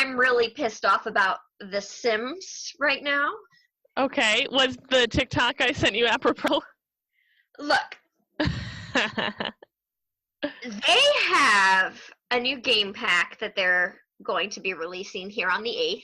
I'm really pissed off about The Sims right now. Okay, was the TikTok I sent you apropos? Look, they have a new game pack that they're going to be releasing here on the 8th,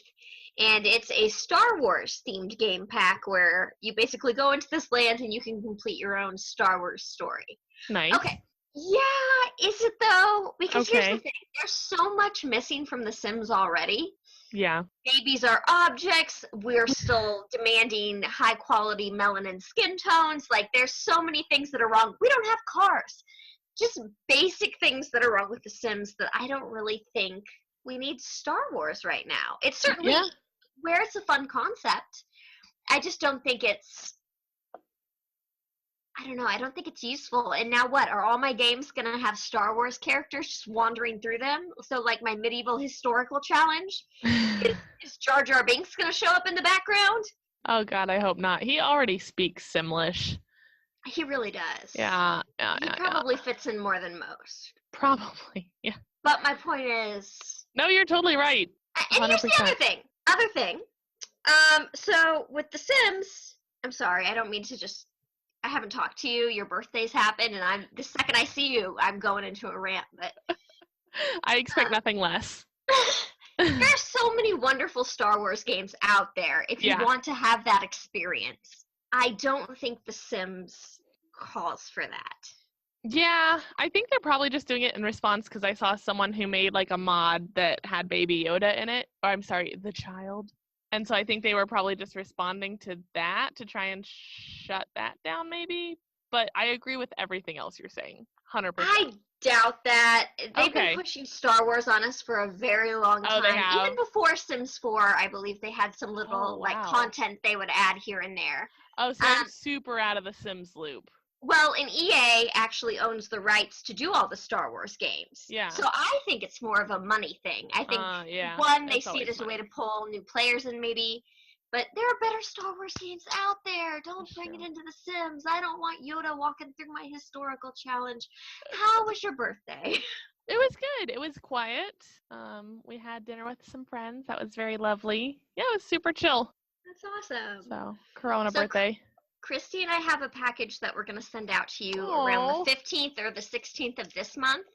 and it's a Star Wars themed game pack where you basically go into this land and you can complete your own Star Wars story. Nice. Okay. Yeah, is it though? Because here's Okay. the thing. There's so much missing from The Sims already. Yeah. Babies are objects. We're still demanding high quality melanin skin tones. Like, there's so many things that are wrong. We don't have cars. Just basic things that are wrong with The Sims that I don't really think we need Star Wars right now. It's certainly where it's a fun concept. I just don't think it's, I don't know, I don't think it's useful. And now what? Are all my games going to have Star Wars characters just wandering through them? So, like, my medieval historical challenge? Is Jar Jar Binks going to show up in the background? Oh, God, I hope not. He already speaks Simlish. He really does. Yeah. He probably fits in more than most. Probably, yeah. But my point is... No, you're totally right. 100%. And here's the other thing. So, with The Sims, I'm sorry, I don't mean to just... I haven't talked to you, your birthday's happened, and the second I see you, I'm going into a rant, but... I expect nothing less. There's so many wonderful Star Wars games out there if you want to have that experience. I don't think The Sims calls for that. Yeah, I think they're probably just doing it in response because I saw someone who made like a mod that had Baby Yoda in it. Or I'm sorry, the child. And so I think they were probably just responding to that to try and shut that down maybe. But I agree with everything else you're saying. 100%. I doubt that. They've been pushing Star Wars on us for a very long time. They have? Even before Sims 4, I believe they had some little content they would add here and there. Oh, so I'm super out of the Sims loop. Well, and EA actually owns the rights to do all the Star Wars games. Yeah. So I think it's more of a money thing. I think, one, they see it as a way to pull new players in maybe, but there are better Star Wars games out there. Don't bring it into The Sims. I don't want Yoda walking through my historical challenge. How was your birthday? It was good. It was quiet. We had dinner with some friends. That was very lovely. Yeah, it was super chill. That's awesome. So, Corona birthday. Christy and I have a package that we're going to send out to you around the 15th or the 16th of this month.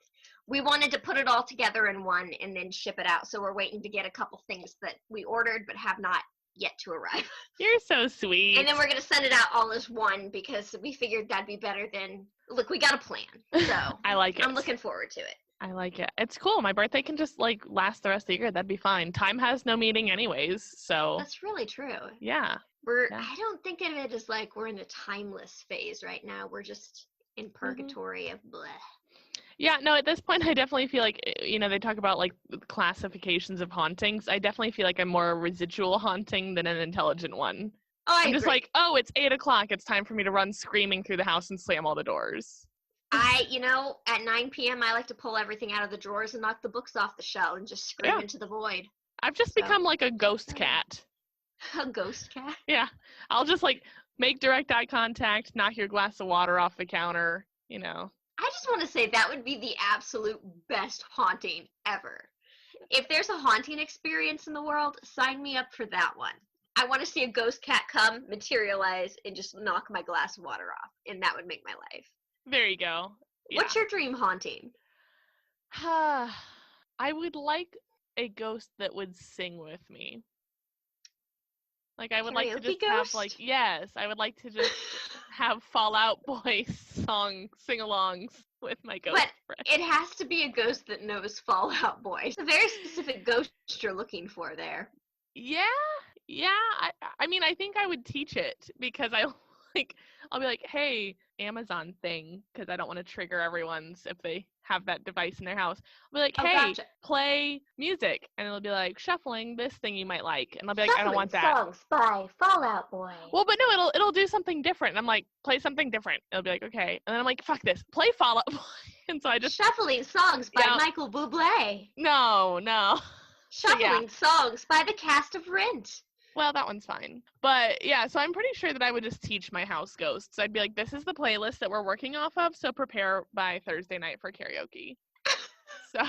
We wanted to put it all together in one and then ship it out. So we're waiting to get a couple things that we ordered but have not yet to arrive. You're so sweet. And then we're going to send it out all as one because we figured that'd be better than, look, we got a plan. So I like it. I'm looking forward to it. I like it. It's cool. My birthday can just like last the rest of the year. That'd be fine. Time has no meaning anyways. So that's really true. Yeah. I don't think of it as like we're in a timeless phase right now. We're just in purgatory of bleh. Yeah, no, at this point I definitely feel like, you know, they talk about like classifications of hauntings. I definitely feel like I'm more a residual haunting than an intelligent one. Oh, I'm just like, oh, it's 8 o'clock. It's time for me to run screaming through the house and slam all the doors. At 9 p.m. I like to pull everything out of the drawers and knock the books off the shelf and just scream into the void. I've just become like a ghost cat. A ghost cat? Yeah. I'll just like make direct eye contact, knock your glass of water off the counter, you know. I just want to say that would be the absolute best haunting ever. If there's a haunting experience in the world, sign me up for that one. I want to see a ghost cat come, materialize, and just knock my glass of water off, and that would make my life. There you go. Yeah. What's your dream haunting? I would like a ghost that would sing with me. Like, I would like to just have, like, yes, I would like to just have Fall Out Boy sing-alongs with my ghost friend. It has to be a ghost that knows Fall Out Boy. It's a very specific ghost you're looking for there. Yeah. I mean, I think I would teach it because I'll be like, hey, Amazon thing, because I don't want to trigger everyone's if they have that device in their house. I'll be like, hey, play music. And it'll be like, shuffling this thing you might like. And I'll be like, I don't want that. Songs by Fall Out Boy. Well, but no, it'll do something different. And I'm like, play something different. It'll be like, okay. And then I'm like, fuck this. Play Fall Out Boy. And so I just... Shuffling songs by Michael Bublé. No. Shuffling songs by the cast of Rent. Well, that one's fine. But yeah, so I'm pretty sure that I would just teach my house ghosts. I'd be like, this is the playlist that we're working off of, so prepare by Thursday night for karaoke. So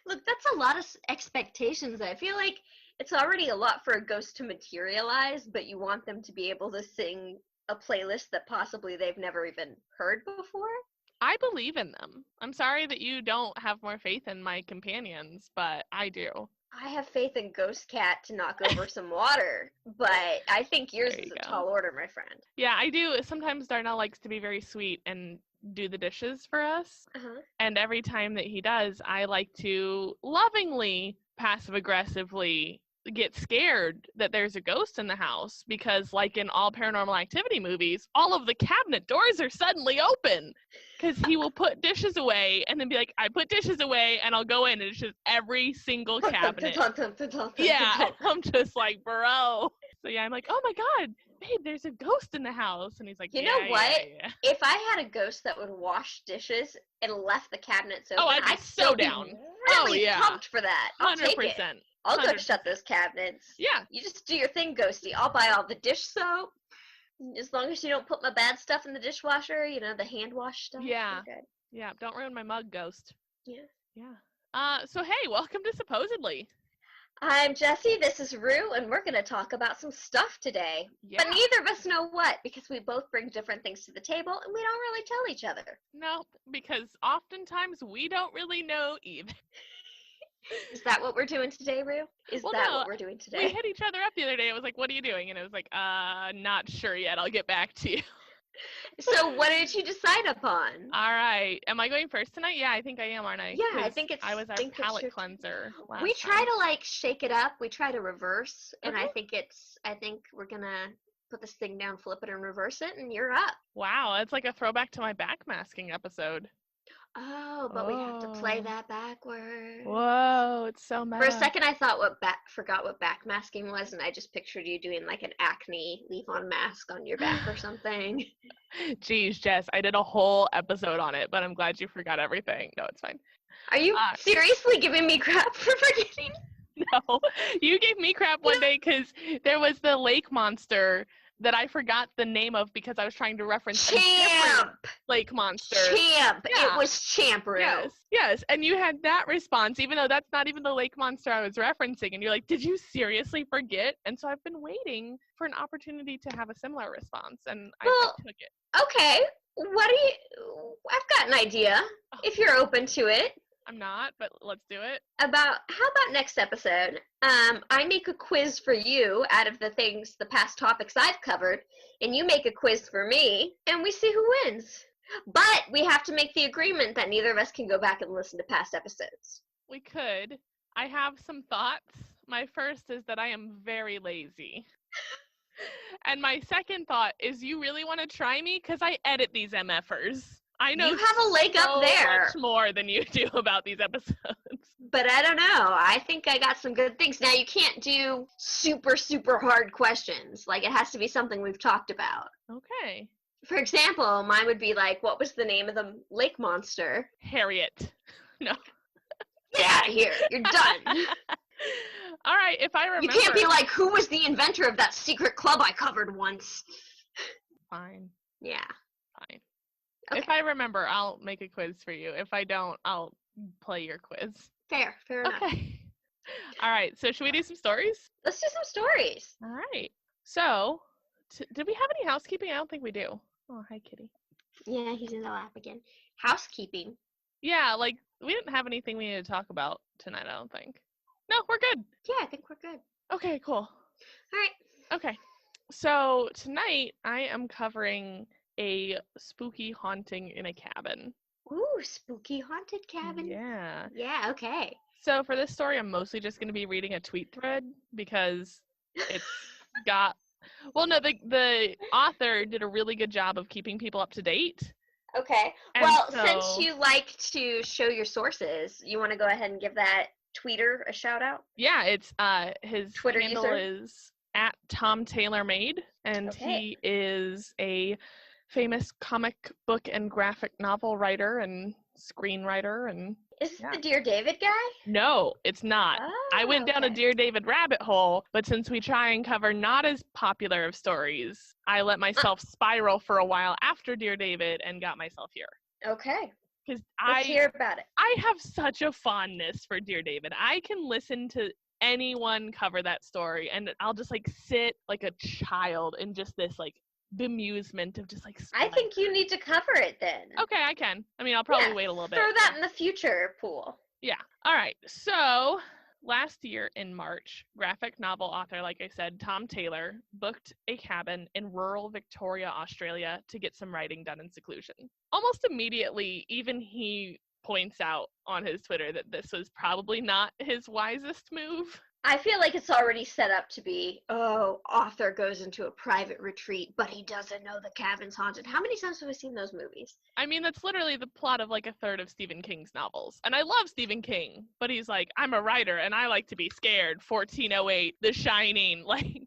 Look, that's a lot of expectations. I feel like it's already a lot for a ghost to materialize, but you want them to be able to sing a playlist that possibly they've never even heard before. I believe in them. I'm sorry that you don't have more faith in my companions, but I do. I have faith in Ghost Cat to knock over some water, but I think yours There is you a go. tall order, my friend. Yeah, I do. Sometimes Darnell likes to be very sweet and do the dishes for us. Uh-huh. And every time that he does, I like to lovingly, passive-aggressively get scared that there's a ghost in the house because, like in all Paranormal Activity movies, all of the cabinet doors are suddenly open because he will put dishes away and then be like, I put dishes away, and I'll go in and it's just every single cabinet. Yeah, I'm just like, bro. So yeah, I'm like, oh my God, babe, there's a ghost in the house. And he's like, You yeah, know what? yeah. If I had a ghost that would wash dishes and left the cabinets open, I'd be I'd so still down. be really yeah. pumped for that. I'll take it. 100%. I'll go 100%. shut those cabinets. Yeah. You just do your thing, Ghosty. I'll buy all the dish soap. As long as you don't put my bad stuff in the dishwasher, you know, the hand wash stuff. Yeah. Good. Yeah, don't ruin my mug, ghost. Yeah. Yeah. So hey, welcome to Supposedly. I'm Jessie, this is Rue, and we're going to talk about some stuff today. Yeah. But neither of us know what, because we both bring different things to the table, and we don't really tell each other. No, because oftentimes we don't really know either. Is that what we're doing today, Rue? What we're doing today? We hit each other up the other day. It was like, what are you doing? And it was like, not sure yet. I'll get back to you. So what did you decide upon? All right. Am I going first tonight? Yeah, I think I am, aren't I? Yeah, I think it's... I was our palate cleanser last We try time. to, like, shake it up. We try to reverse, and Uh-huh. I think we're going to put this thing down, flip it, and reverse it, and you're up. Wow, it's like a throwback to my backmasking episode. Oh, but we have to play that backwards. Whoa, it's so meta. For a second, I thought forgot what backmasking was, and I just pictured you doing like an acne leave-on mask on your back or something. Geez, Jess, I did a whole episode on it, but I'm glad you forgot everything. No, it's fine. Are you seriously giving me crap for forgetting? No, you gave me crap one day because there was the lake monster that I forgot the name of because I was trying to reference a different lake monster. Champ. Yeah. It was Champ, Rue. Yes. And you had that response, even though that's not even the lake monster I was referencing. And you're like, did you seriously forget? And so I've been waiting for an opportunity to have a similar response, and I took it. Okay. I've got an idea, if you're open to it. I'm not, but let's do it. How about next episode? I make a quiz for you out of the past topics I've covered, and you make a quiz for me, and we see who wins. But we have to make the agreement that neither of us can go back and listen to past episodes. We could. I have some thoughts. My first is that I am very lazy. And my second thought is you really want to try me? Because I edit these MFers. I know you have a leg up there. Much more than you do about these episodes. But I don't know. I think I got some good things. Now, you can't do super, super hard questions. Like, it has to be something we've talked about. Okay. For example, mine would be like, what was the name of the lake monster? Harriet. No. Get out of here. You're done. All right, if I remember. You can't be like, who was the inventor of that secret club I covered once? Fine. Yeah. Fine. Okay. If I remember, I'll make a quiz for you. If I don't, I'll play your quiz. Fair enough. Okay. All right, so should we do some stories? Let's do some stories. All right. So, did we have any housekeeping? I don't think we do. Oh, hi, kitty. Yeah, he's in the lap again. Housekeeping. Yeah, like, we didn't have anything we needed to talk about tonight, I don't think. No, we're good. Yeah, I think we're good. Okay, cool. All right. Okay. So, tonight, I am covering a spooky haunting in a cabin. Ooh, spooky haunted cabin. Yeah. Yeah, okay. So for this story, I'm mostly just going to be reading a tweet thread because it's got... Well, no, the author did a really good job of keeping people up to date. Okay. And well, so, since you like to show your sources, you want to go ahead and give that tweeter a shout out? Yeah, it's his Twitter handle user? is @TomTaylorMade, and he is a famous comic book and graphic novel writer and screenwriter. And is it the Dear David guy? No, it's not. I went down a Dear David rabbit hole, but since we try and cover not as popular of stories, I let myself spiral for a while after Dear David and got myself here. Okay. because Let's hear about it. I have such a fondness for Dear David. I can listen to anyone cover that story, and I'll just like sit like a child in just this like bemusement of just like I think you need to cover it then. Okay, I can. I mean, I'll probably wait a little bit. Throw that in the future pool. Yeah. All right. So last year in March, graphic novel author, like I said, Tom Taylor, booked a cabin in rural Victoria, Australia to get some writing done in seclusion. Almost immediately, even he points out on his Twitter that this was probably not his wisest move. I feel like it's already set up to be, author goes into a private retreat, but he doesn't know the cabin's haunted. How many times have we seen those movies? I mean, that's literally the plot of like a third of Stephen King's novels. And I love Stephen King, but he's like, I'm a writer and I like to be scared. 1408, The Shining, like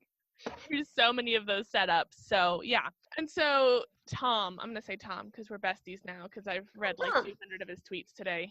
there's so many of those setups. So yeah. And so Tom, I'm going to say Tom because we're besties now because I've read like 200 of his tweets today.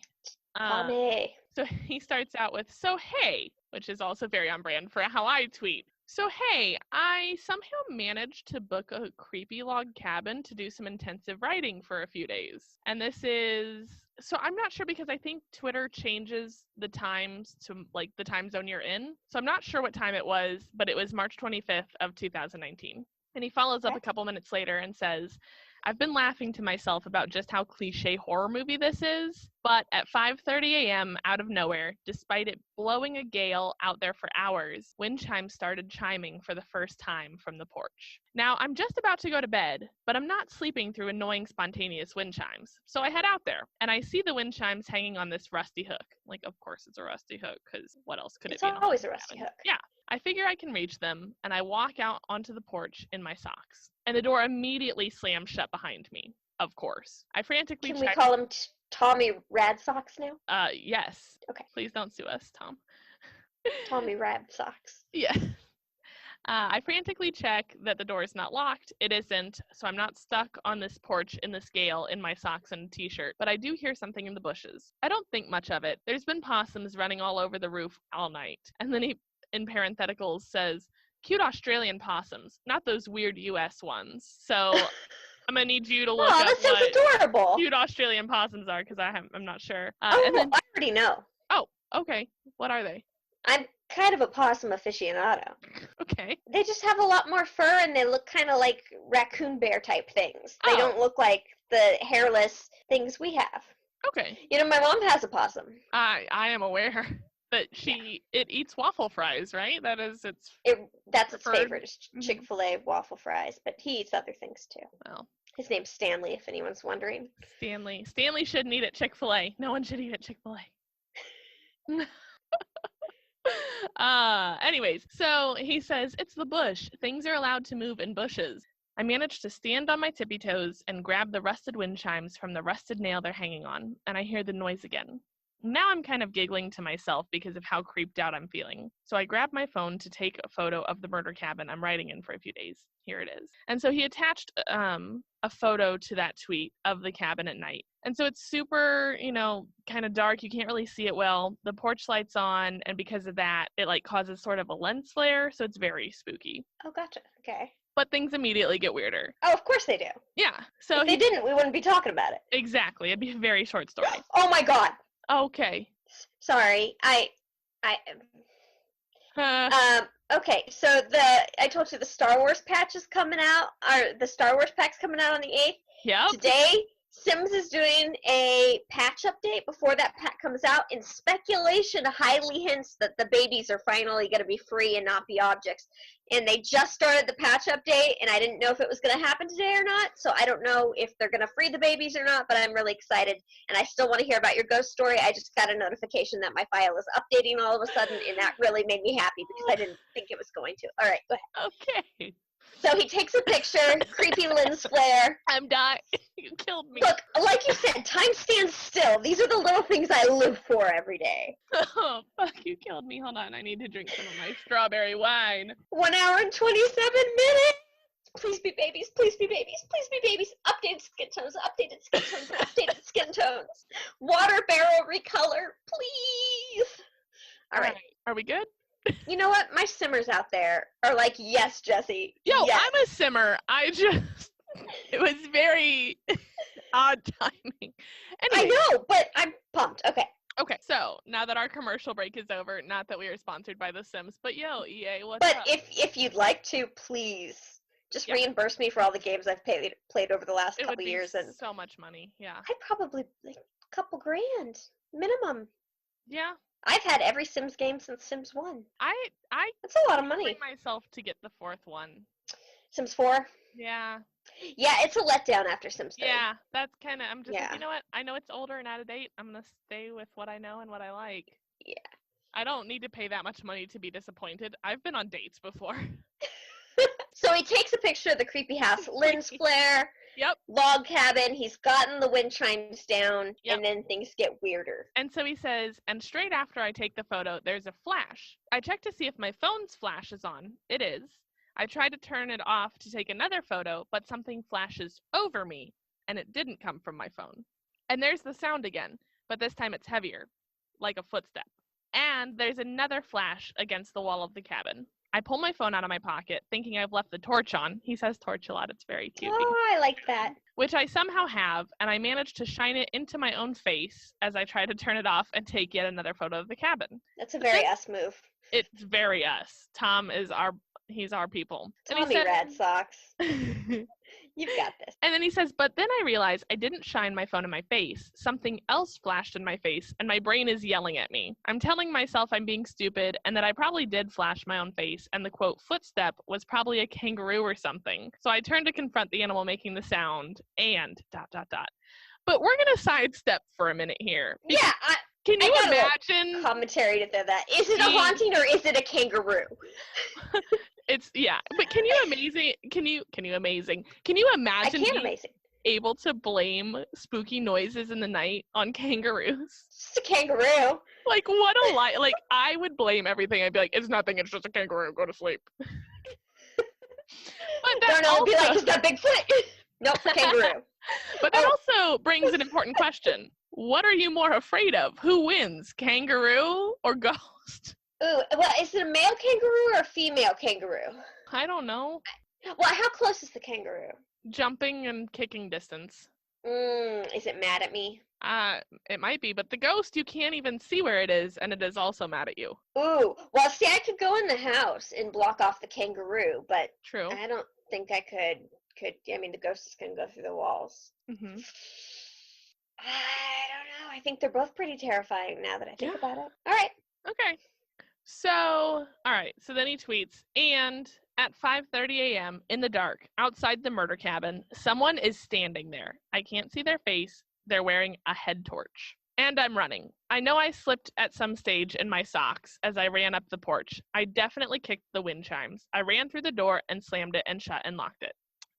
Tommy. So he starts out with, so hey, which is also very on brand for how I tweet. So hey, I somehow managed to book a creepy log cabin to do some intensive writing for a few days. And this is, so I'm not sure because I think Twitter changes the times to like the time zone you're in. So I'm not sure what time it was, but it was March 25th of 2019. And he follows up a couple minutes later and says, I've been laughing to myself about just how cliche horror movie this is, but at 5:30 a.m. out of nowhere, despite it blowing a gale out there for hours, wind chimes started chiming for the first time from the porch. Now, I'm just about to go to bed, but I'm not sleeping through annoying spontaneous wind chimes. So I head out there, and I see the wind chimes hanging on this rusty hook. Like, of course it's a rusty hook, because what else could it be? It's always a rusty hook. Yeah. I figure I can reach them, and I walk out onto the porch in my socks. And the door immediately slams shut behind me, of course. I frantically Can we call him Tommy Rad Socks now? Yes. Okay. Please don't sue us, Tom. Tommy Rad Socks. Yeah. I frantically check that the door is not locked. It isn't, so I'm not stuck on this porch in this gale in my socks and a t-shirt, but I do hear something in the bushes. I don't think much of it. There's been possums running all over the roof all night. And then he, in parentheticals, says, cute Australian possums, not those weird US ones. So I'm going to need you to look up what adorable. Cute Australian possums are because I'm not sure. And then, I already know. Oh, okay. What are they? I'm kind of a possum aficionado. Okay. They just have a lot more fur and they look kind of like raccoon bear type things. They don't look like the hairless things we have. Okay. You know, my mom has a possum. I am aware. But it eats waffle fries, right? That's its favorite, is Chick-fil-A waffle fries, but he eats other things too. Well, his name's Stanley, if anyone's wondering. Stanley shouldn't eat at Chick-fil-A. No one should eat at Chick-fil-A. Anyways, so he says, it's the bush. Things are allowed to move in bushes. I managed to stand on my tippy toes and grab the rusted wind chimes from the rusted nail they're hanging on, and I hear the noise again. Now I'm kind of giggling to myself because of how creeped out I'm feeling. So I grab my phone to take a photo of the murder cabin I'm writing in for a few days. Here it is. And so he attached a photo to that tweet of the cabin at night. And so it's super, kind of dark. You can't really see it well. The porch light's on, and because of that, it like causes sort of a lens flare, so it's very spooky. Oh, gotcha. Okay. But things immediately get weirder. Oh, of course they do. Yeah. So if they didn't, we wouldn't be talking about it. Exactly. It'd be a very short story. Oh my God. Okay. Sorry. Okay, so I told you the Star Wars patch is coming out, or the Star Wars pack's coming out on the 8th. Yep. Today, Sims is doing a patch update before that pack comes out, and speculation highly hints that the babies are finally going to be free and not be objects. And they just started the patch update, and I didn't know if it was going to happen today or not, so I don't know if they're going to free the babies or not, but I'm really excited, and I still want to hear about your ghost story. I just got a notification that my file is updating all of a sudden, and that really made me happy because I didn't think it was going to. All right, go ahead. Okay. So he takes a picture, creepy lens flare. I'm dying. You killed me. Look, like you said, time stands still. These are the little things I live for every day. Oh, fuck, you killed me. Hold on, I need to drink some of my strawberry wine. 1 hour and 27 minutes. Please be babies, please be babies, please be babies. Updated skin tones, updated skin tones, updated skin tones. Water barrel recolor, please. All right. Are we good? You know what? My simmers out there are like, yes, Jesse. Yo, yes. I'm a simmer. It was very odd timing. I Anyway. know, but I'm pumped. Okay, so now that our commercial break is over, not that we are sponsored by The Sims, but yo, EA, what's But up? if you'd like to, please just Yeah. reimburse me for all the games I've played over the last It would couple be years, and so much money. Yeah. I'd probably like a couple grand minimum. Yeah. I've had every Sims game since Sims 1. I That's a lot of can't money. bring myself to get the fourth one. Sims 4? Yeah. Yeah, it's a letdown after Sims 3. Yeah, that's kind of, I'm just like, Yeah. you know what? I know it's older and out of date. I'm going to stay with what I know and what I like. Yeah. I don't need to pay that much money to be disappointed. I've been on dates before. So he takes a picture of the creepy house, lens flare, Yep. log cabin, he's gotten the wind chimes down, Yep. and then things get weirder. And so he says, and straight after I take the photo, there's a flash. I check to see if my phone's flash is on. It is. I try to turn it off to take another photo, but something flashes over me, and it didn't come from my phone. And there's the sound again, but this time it's heavier, like a footstep. And there's another flash against the wall of the cabin. I pull my phone out of my pocket, thinking I've left the torch on. He says torch a lot. It's very cute. Oh, I like that. Which I somehow have, and I manage to shine it into my own face as I try to turn it off and take yet another photo of the cabin. That's a very us move. It's very us. Tom is he's our people. Tommy Rad Socks. You've got this. And then he says, but then I realized I didn't shine my phone in my face. Something else flashed in my face, and my brain is yelling at me. I'm telling myself I'm being stupid and that I probably did flash my own face, and the quote footstep was probably a kangaroo or something. So I turned to confront the animal making the sound, and ... But we're going to sidestep for a minute here. Yeah, can you imagine commentary to that? Is it a haunting or is it a kangaroo? It's but can you imagine able to blame spooky noises in the night on kangaroos? It's just a kangaroo. Like, what a lie. Like, I would blame everything. I'd be like, it's nothing, it's just a kangaroo, go to sleep. But that it'd be like, it's got a big foot. Nope, kangaroo. But that also brings an important question. What are you more afraid of? Who wins, kangaroo or ghost? Ooh, well, is it a male kangaroo or a female kangaroo? I don't know. Well, how close is the kangaroo? Jumping and kicking distance. Is it mad at me? It might be, but the ghost, you can't even see where it is, and it is also mad at you. Ooh, well, see, I could go in the house and block off the kangaroo, but true. I don't think I could. I mean, the ghost is going to go through the walls. Mm-hmm. I don't know. I think they're both pretty terrifying now that I think about it. All right. Okay. So then he tweets, and at 5:30 a.m. in the dark, outside the murder cabin, someone is standing there. I can't see their face. They're wearing a head torch. And I'm running. I know I slipped at some stage in my socks as I ran up the porch. I definitely kicked the wind chimes. I ran through the door and slammed it and shut and locked it.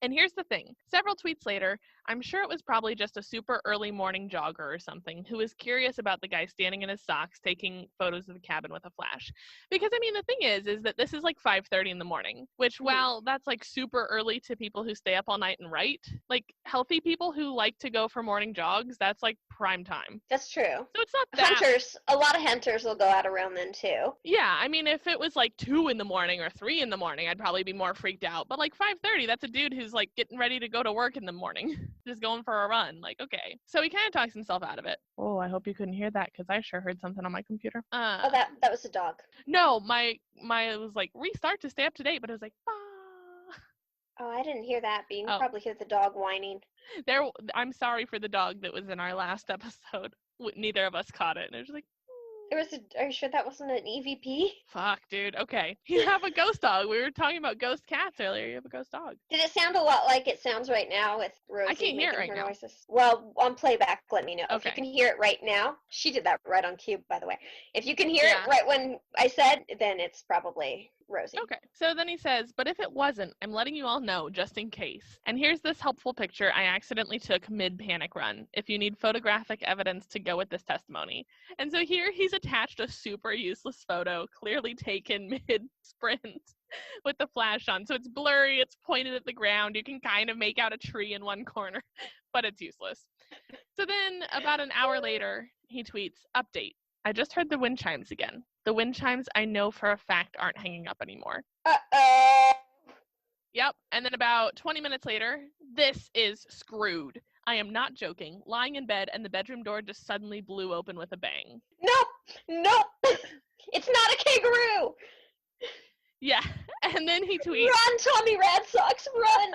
And here's the thing. Several tweets later, I'm sure it was probably just a super early morning jogger or something who was curious about the guy standing in his socks taking photos of the cabin with a flash. Because, I mean, the thing is that this is like 5:30 in the morning, which, while that's like super early to people who stay up all night and write, like healthy people who like to go for morning jogs, that's like prime time. That's true. So it's not that. Hunters, a lot of hunters will go out around then too. Yeah, I mean, if it was like 2 in the morning or 3 in the morning, I'd probably be more freaked out. But like 5:30, that's a dude who's like getting ready to go to work in the morning, just going for a run. Like, okay. So he kind of talks himself out of it. Oh, I hope you couldn't hear that because I sure heard something on my computer. That was a dog. No, my it was like restart to stay up to date, but it was like, Oh, I didn't hear that, but you can probably hear the dog whining. I'm sorry for the dog that was in our last episode. Neither of us caught it, and it was like. Are you sure that wasn't an EVP? Fuck, dude. Okay. You have a ghost dog. We were talking about ghost cats earlier. You have a ghost dog. Did it sound a lot like it sounds right now with Rosie? I can't hear it right now. Noises? Well, on playback, let me know. Okay. If you can hear it right now. She did that right on cue, by the way. If you can hear it right when I said, then it's probably Rosie. Okay. So then he says, but if it wasn't, I'm letting you all know just in case. And here's this helpful picture I accidentally took mid-panic run, if you need photographic evidence to go with this testimony. And so here he's attached a super useless photo, clearly taken mid-sprint with the flash on. So it's blurry, it's pointed at the ground, you can kind of make out a tree in one corner, but it's useless. So then about an hour later, he tweets, update. I just heard the wind chimes again. The wind chimes I know for a fact aren't hanging up anymore. Uh-oh. Yep. And then about 20 minutes later, this is screwed. I am not joking. Lying in bed and the bedroom door just suddenly blew open with a bang. Nope. It's not a kangaroo. Yeah. And then he tweets. Run, Tommy Red Sox, run.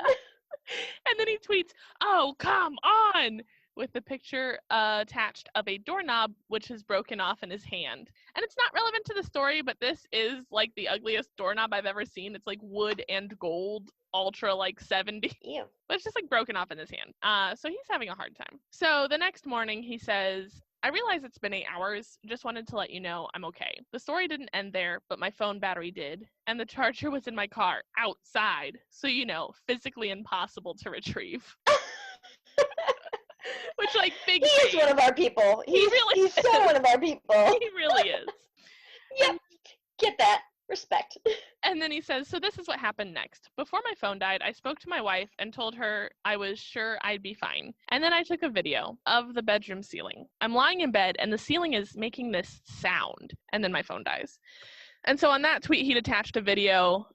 And then he tweets, "Oh, come on," with the picture attached of a doorknob which is broken off in his hand. And it's not relevant to the story, but this is like the ugliest doorknob I've ever seen. It's like wood and gold, ultra like 70. Ew. But it's just like broken off in his hand. So he's having a hard time. So the next morning he says, I realize it's been 8 hours. Just wanted to let you know I'm okay. The story didn't end there, but my phone battery did. And the charger was in my car outside. So, physically impossible to retrieve. Which, like, big He is one of our people. He's so one of our people. He really is. Yep. Get that. Respect. And then he says, so this is what happened next. Before my phone died, I spoke to my wife and told her I was sure I'd be fine. And then I took a video of the bedroom ceiling. I'm lying in bed and the ceiling is making this sound. And then my phone dies. And so on that tweet, he'd attached a video,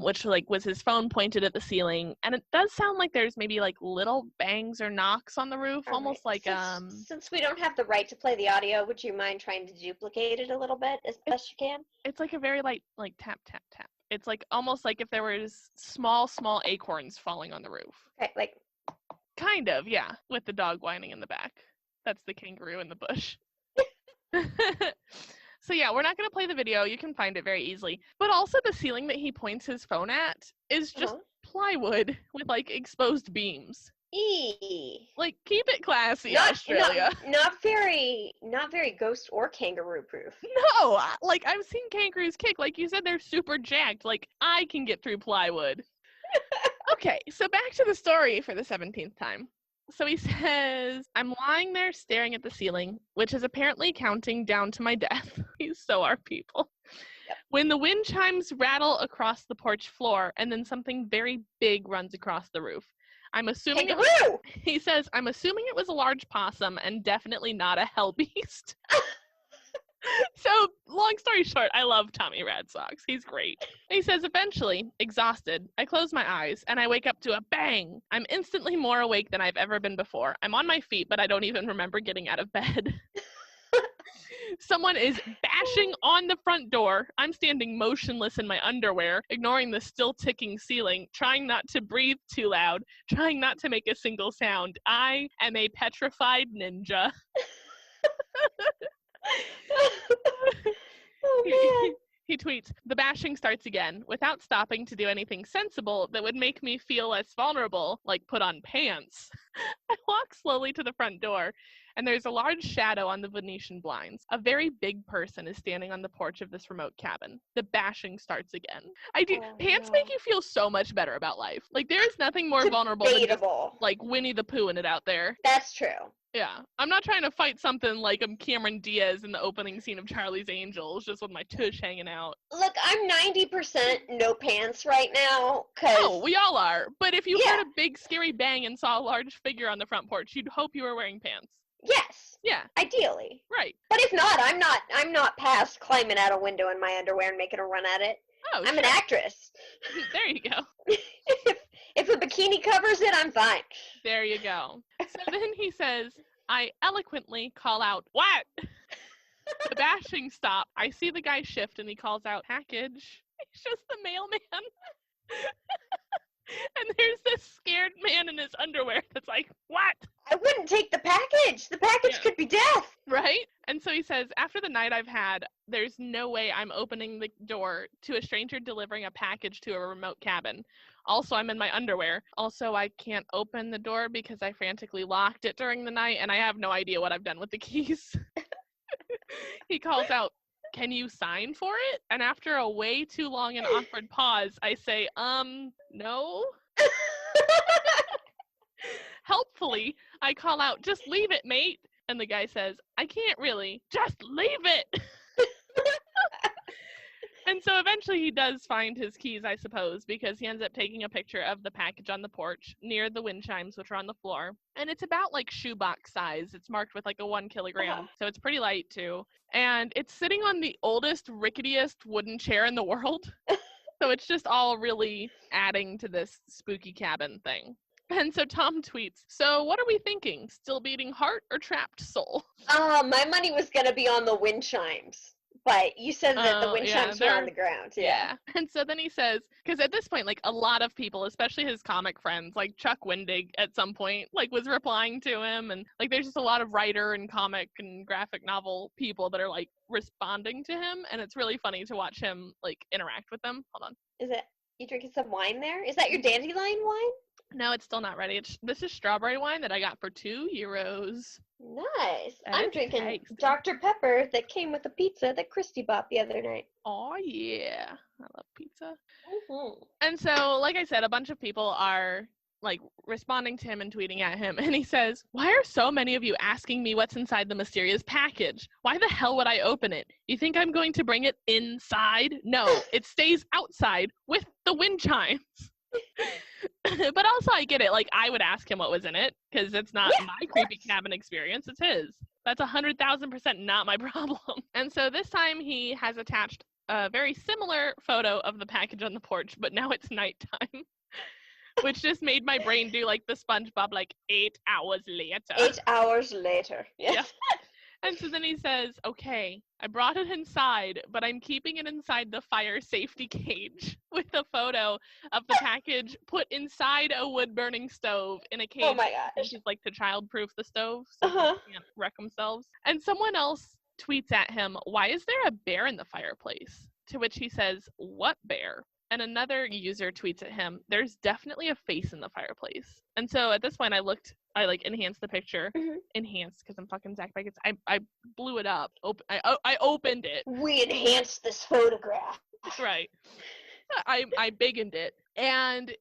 which like was his phone pointed at the ceiling. And it does sound like there's maybe like little bangs or knocks on the roof, All almost right. like Since we don't have the right to play the audio, would you mind trying to duplicate it a little bit as best you can? It's like a very light, like tap, tap, tap. It's like almost like if there was small acorns falling on the roof. Okay, like. Kind of, yeah, with the dog whining in the back. That's the kangaroo in the bush. So yeah, we're not going to play the video. You can find it very easily. But also the ceiling that he points his phone at is just plywood with like exposed beams. Eee. Like, keep it classy, Australia. Not very ghost or kangaroo proof. No, like I've seen kangaroos kick. Like you said, they're super jacked. Like I can get through plywood. Okay, so back to the story for the 17th time. So he says, I'm lying there staring at the ceiling, which is apparently counting down to my death. He's so our people. Yep. When the wind chimes rattle across the porch floor, and then something very big runs across the roof. I'm assuming he says, I'm assuming it was a large possum and definitely not a hell beast. So, long story short, I love Tommy Red Sox. He's great. He says, eventually, exhausted, I close my eyes and I wake up to a bang. I'm instantly more awake than I've ever been before. I'm on my feet, but I don't even remember getting out of bed. Someone is bashing on the front door. I'm standing motionless in my underwear, ignoring the still ticking ceiling, trying not to breathe too loud, trying not to make a single sound. I am a petrified ninja. Oh, man. He tweets, the bashing starts again, without stopping to do anything sensible that would make me feel less vulnerable, like put on pants. I walk slowly to the front door, and there's a large shadow on the Venetian blinds. A very big person is standing on the porch of this remote cabin. The bashing starts again. Pants make you feel so much better about life. Like, there is nothing more vulnerable than just, like, Winnie the Pooh-ing it out there. That's true. Yeah, I'm not trying to fight something like I'm Cameron Diaz in the opening scene of Charlie's Angels, just with my tush hanging out. Look, I'm 90% no pants right now. Oh, we all are. But if you heard a big scary bang and saw a large figure on the front porch, you'd hope you were wearing pants. Yes. Yeah. Ideally. Right. But if not, I'm not past climbing out a window in my underwear and making a run at it. Oh, I'm an actress. There you go. If a bikini covers it, I'm fine. There you go. So then he says, I eloquently call out, what? The bashing stops. I see the guy shift and he calls out, package. He's just the mailman. And there's this scared man in his underwear that's like, what? I wouldn't take the package. The package could be death. Right? And so he says, after the night I've had, there's no way I'm opening the door to a stranger delivering a package to a remote cabin. Also, I'm in my underwear. Also, I can't open the door because I frantically locked it during the night, and I have no idea what I've done with the keys. He calls out, can you sign for it? And after a way too long and awkward pause, I say, no. Helpfully, I call out, just leave it, mate. And the guy says, I can't really. Just leave it. And so eventually he does find his keys, I suppose, because he ends up taking a picture of the package on the porch near the wind chimes, which are on the floor. And it's about like shoebox size. It's marked with like a 1 kilogram. So it's pretty light too. And it's sitting on the oldest, ricketiest wooden chair in the world. So it's just all really adding to this spooky cabin thing. And so Tom tweets, so what are we thinking? Still beating heart or trapped soul? My money was going to be on the wind chimes. But you said that the wind chimes were on the ground. Yeah. And so then he says, because at this point, like a lot of people, especially his comic friends, like Chuck Wendig at some point, like was replying to him. And like there's just a lot of writer and comic and graphic novel people that are like responding to him. And it's really funny to watch him like interact with them. Hold on. Is it, you drinking some wine there? Is that your dandelion wine? No, it's still not ready. This is strawberry wine that I got for €2. Nice. And I'm it's drinking tasty. Dr. Pepper that came with a pizza that Christy bought the other night. Oh, yeah. I love pizza. Mm-hmm. And so, like I said, a bunch of people are like responding to him and tweeting at him. And he says, why are so many of you asking me what's inside the mysterious package? Why the hell would I open it? You think I'm going to bring it inside? No, it stays outside with the wind chimes. But also I get it. Like I would ask him what was in it because it's not my creepy cabin experience. It's his. That's 100,000% not my problem. And so this time he has attached a very similar photo of the package on the porch, but now it's nighttime, which just made my brain do like the SpongeBob, like 8 hours later. 8 hours later. Yes. Yeah. And so then he says, okay, I brought it inside, but I'm keeping it inside the fire safety cage with a photo of the package put inside a wood-burning stove in a cage. Oh my gosh. Which is like to child-proof the stove so they can't wreck themselves. And someone else tweets at him, why is there a bear in the fireplace? To which he says, what bear? And another user tweets at him, there's definitely a face in the fireplace. And so at this point I like enhanced the picture. Enhanced because I'm fucking Zach Bagans. I blew it up. I opened it. We enhanced this photograph. Right. I bigged it. And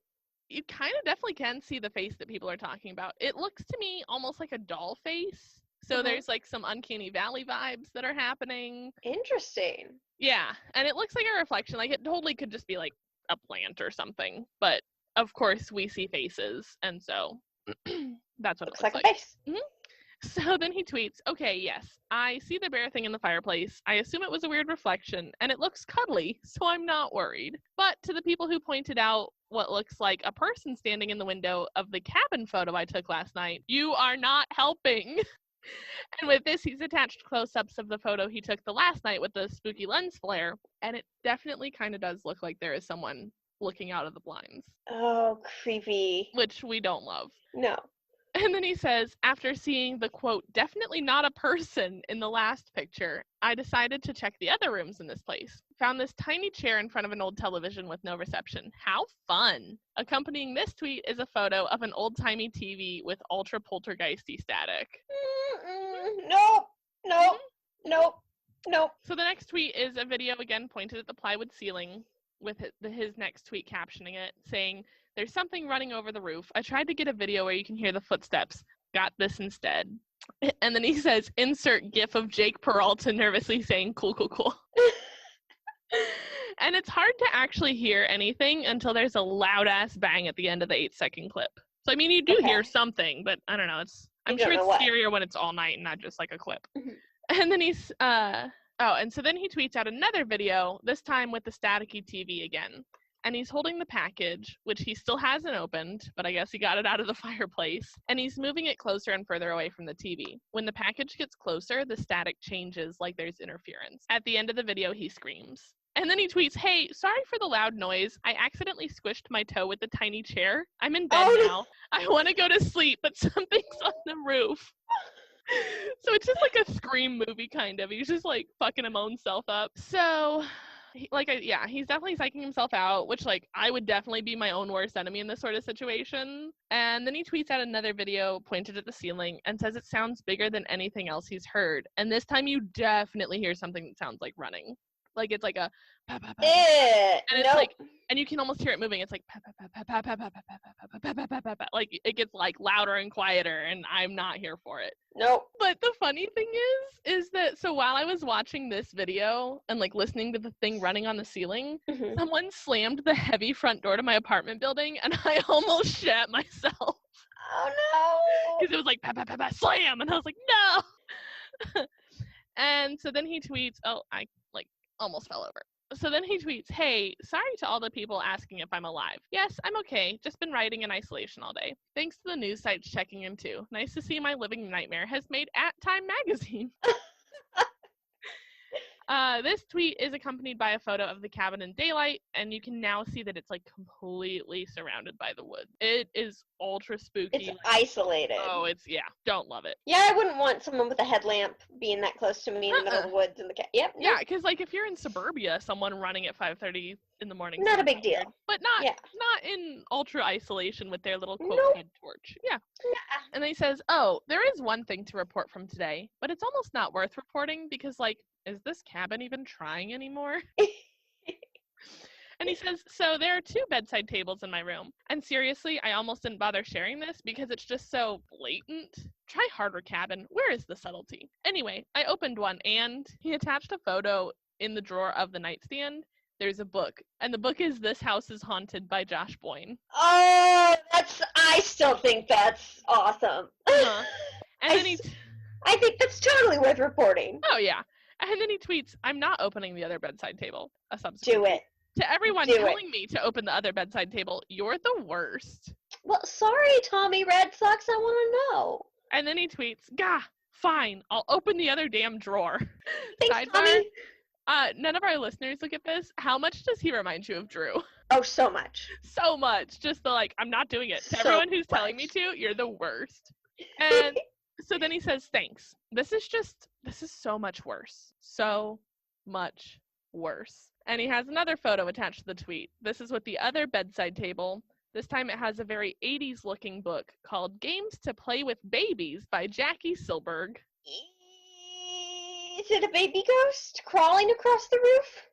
you kind of definitely can see the face that people are talking about. It looks to me almost like a doll face. So there's like some Uncanny Valley vibes that are happening. Interesting. Yeah. And it looks like a reflection. Like it totally could just be like a plant or something. But of course we see faces. And so that's what Looks it looks like. A face. So then he tweets, okay, yes, I see the bear thing in the fireplace. I assume it was a weird reflection, and it looks cuddly, so I'm not worried. But to the people who pointed out what looks like a person standing in the window of the cabin photo I took last night, you are not helping. And with this, he's attached close-ups of the photo he took the last night with the spooky lens flare, and it definitely kind of does look like there is someone looking out of the blinds. Oh, creepy. Which we don't love. No. And then he says, after seeing the, quote, definitely not a person in the last picture, I decided to check the other rooms in this place. Found this tiny chair in front of an old television with no reception. How fun. Accompanying this tweet is a photo of an old-timey TV with ultra poltergeisty static. Nope. So the next tweet is a video again pointed at the plywood ceiling with his next tweet captioning it, saying, there's something running over the roof. I tried to get a video where you can hear the footsteps. Got this instead. And then he says, insert gif of Jake Peralta nervously saying, cool, cool, cool. And it's hard to actually hear anything until there's a loud-ass bang at the end of the 8-second clip. So, I mean, you do hear something, but I don't know. I'm sure it's scarier when it's all night and not just like a clip. And then he's, and so then he tweets out another video, this time with the staticky TV again. And he's holding the package, which he still hasn't opened, but I guess he got it out of the fireplace. And he's moving it closer and further away from the TV. When the package gets closer, the static changes like there's interference. At the end of the video, he screams. And then he tweets, hey, sorry for the loud noise. I accidentally squished my toe with the tiny chair. I'm in bed now. I want to go to sleep, but something's on the roof. So it's just like a Scream movie, kind of. He's just like fucking his own self up. So... he's definitely psyching himself out, which, like, I would definitely be my own worst enemy in this sort of situation. And then he tweets out another video pointed at the ceiling and says it sounds bigger than anything else he's heard. And this time you definitely hear something that sounds like running. Like, it's like a... And it's like... And you can almost hear it moving. It's like... Like, it gets, like, louder and quieter, and I'm not here for it. Nope. But the funny thing is that, so while I was watching this video and, like, listening to the thing running on the ceiling, someone slammed the heavy front door to my apartment building, and I almost shat myself. Oh, no. Because it was like, slam! And I was like, no! And so then he tweets, oh, I, like, almost fell over. So then he tweets, hey, sorry to all the people asking if I'm alive. Yes, I'm okay. Just been writing in isolation all day. Thanks to the news sites checking in too. Nice to see my living nightmare has made at Time magazine. This tweet is accompanied by a photo of the cabin in daylight, and you can now see that it's like completely surrounded by the woods. It is ultra spooky. It's isolated. Oh, don't love it. Yeah, I wouldn't want someone with a headlamp being that close to me in the middle of the woods in the Yep. Yeah, because like if you're in suburbia, someone running at 5:30 in the morning. Not a big deal. But not in ultra isolation with their little quote Nope. head torch. Yeah. And then he says, oh, there is one thing to report from today, but it's almost not worth reporting because, like, is this cabin even trying anymore? And he says, so there are 2 bedside tables in my room. And seriously, I almost didn't bother sharing this because it's just so blatant. Try harder, cabin. Where is the subtlety? Anyway, I opened one and he attached a photo in the drawer of the nightstand. There's a book, and the book is This House is Haunted by Josh Boyne. Oh, I still think that's awesome. Uh-huh. And then I think that's totally worth reporting. Oh, yeah. And then he tweets, I'm not opening the other bedside table. A subsequent Do it. To everyone telling me to open the other bedside table, you're the worst. Well, sorry, Tommy Red Sox, I want to know. And then he tweets, gah, fine, I'll open the other damn drawer. Thanks, Tommy. None of our listeners look at this. How much does he remind you of Drew? Oh, so much. So much. Just the, like, I'm not doing it. To everyone who's telling me to, you're the worst. And so then he says, thanks. This is so much worse. So much worse. And he has another photo attached to the tweet. This is with the other bedside table. This time it has a very 80s looking book called Games to Play with Babies by Jackie Silberg. Is it a baby ghost crawling across the roof?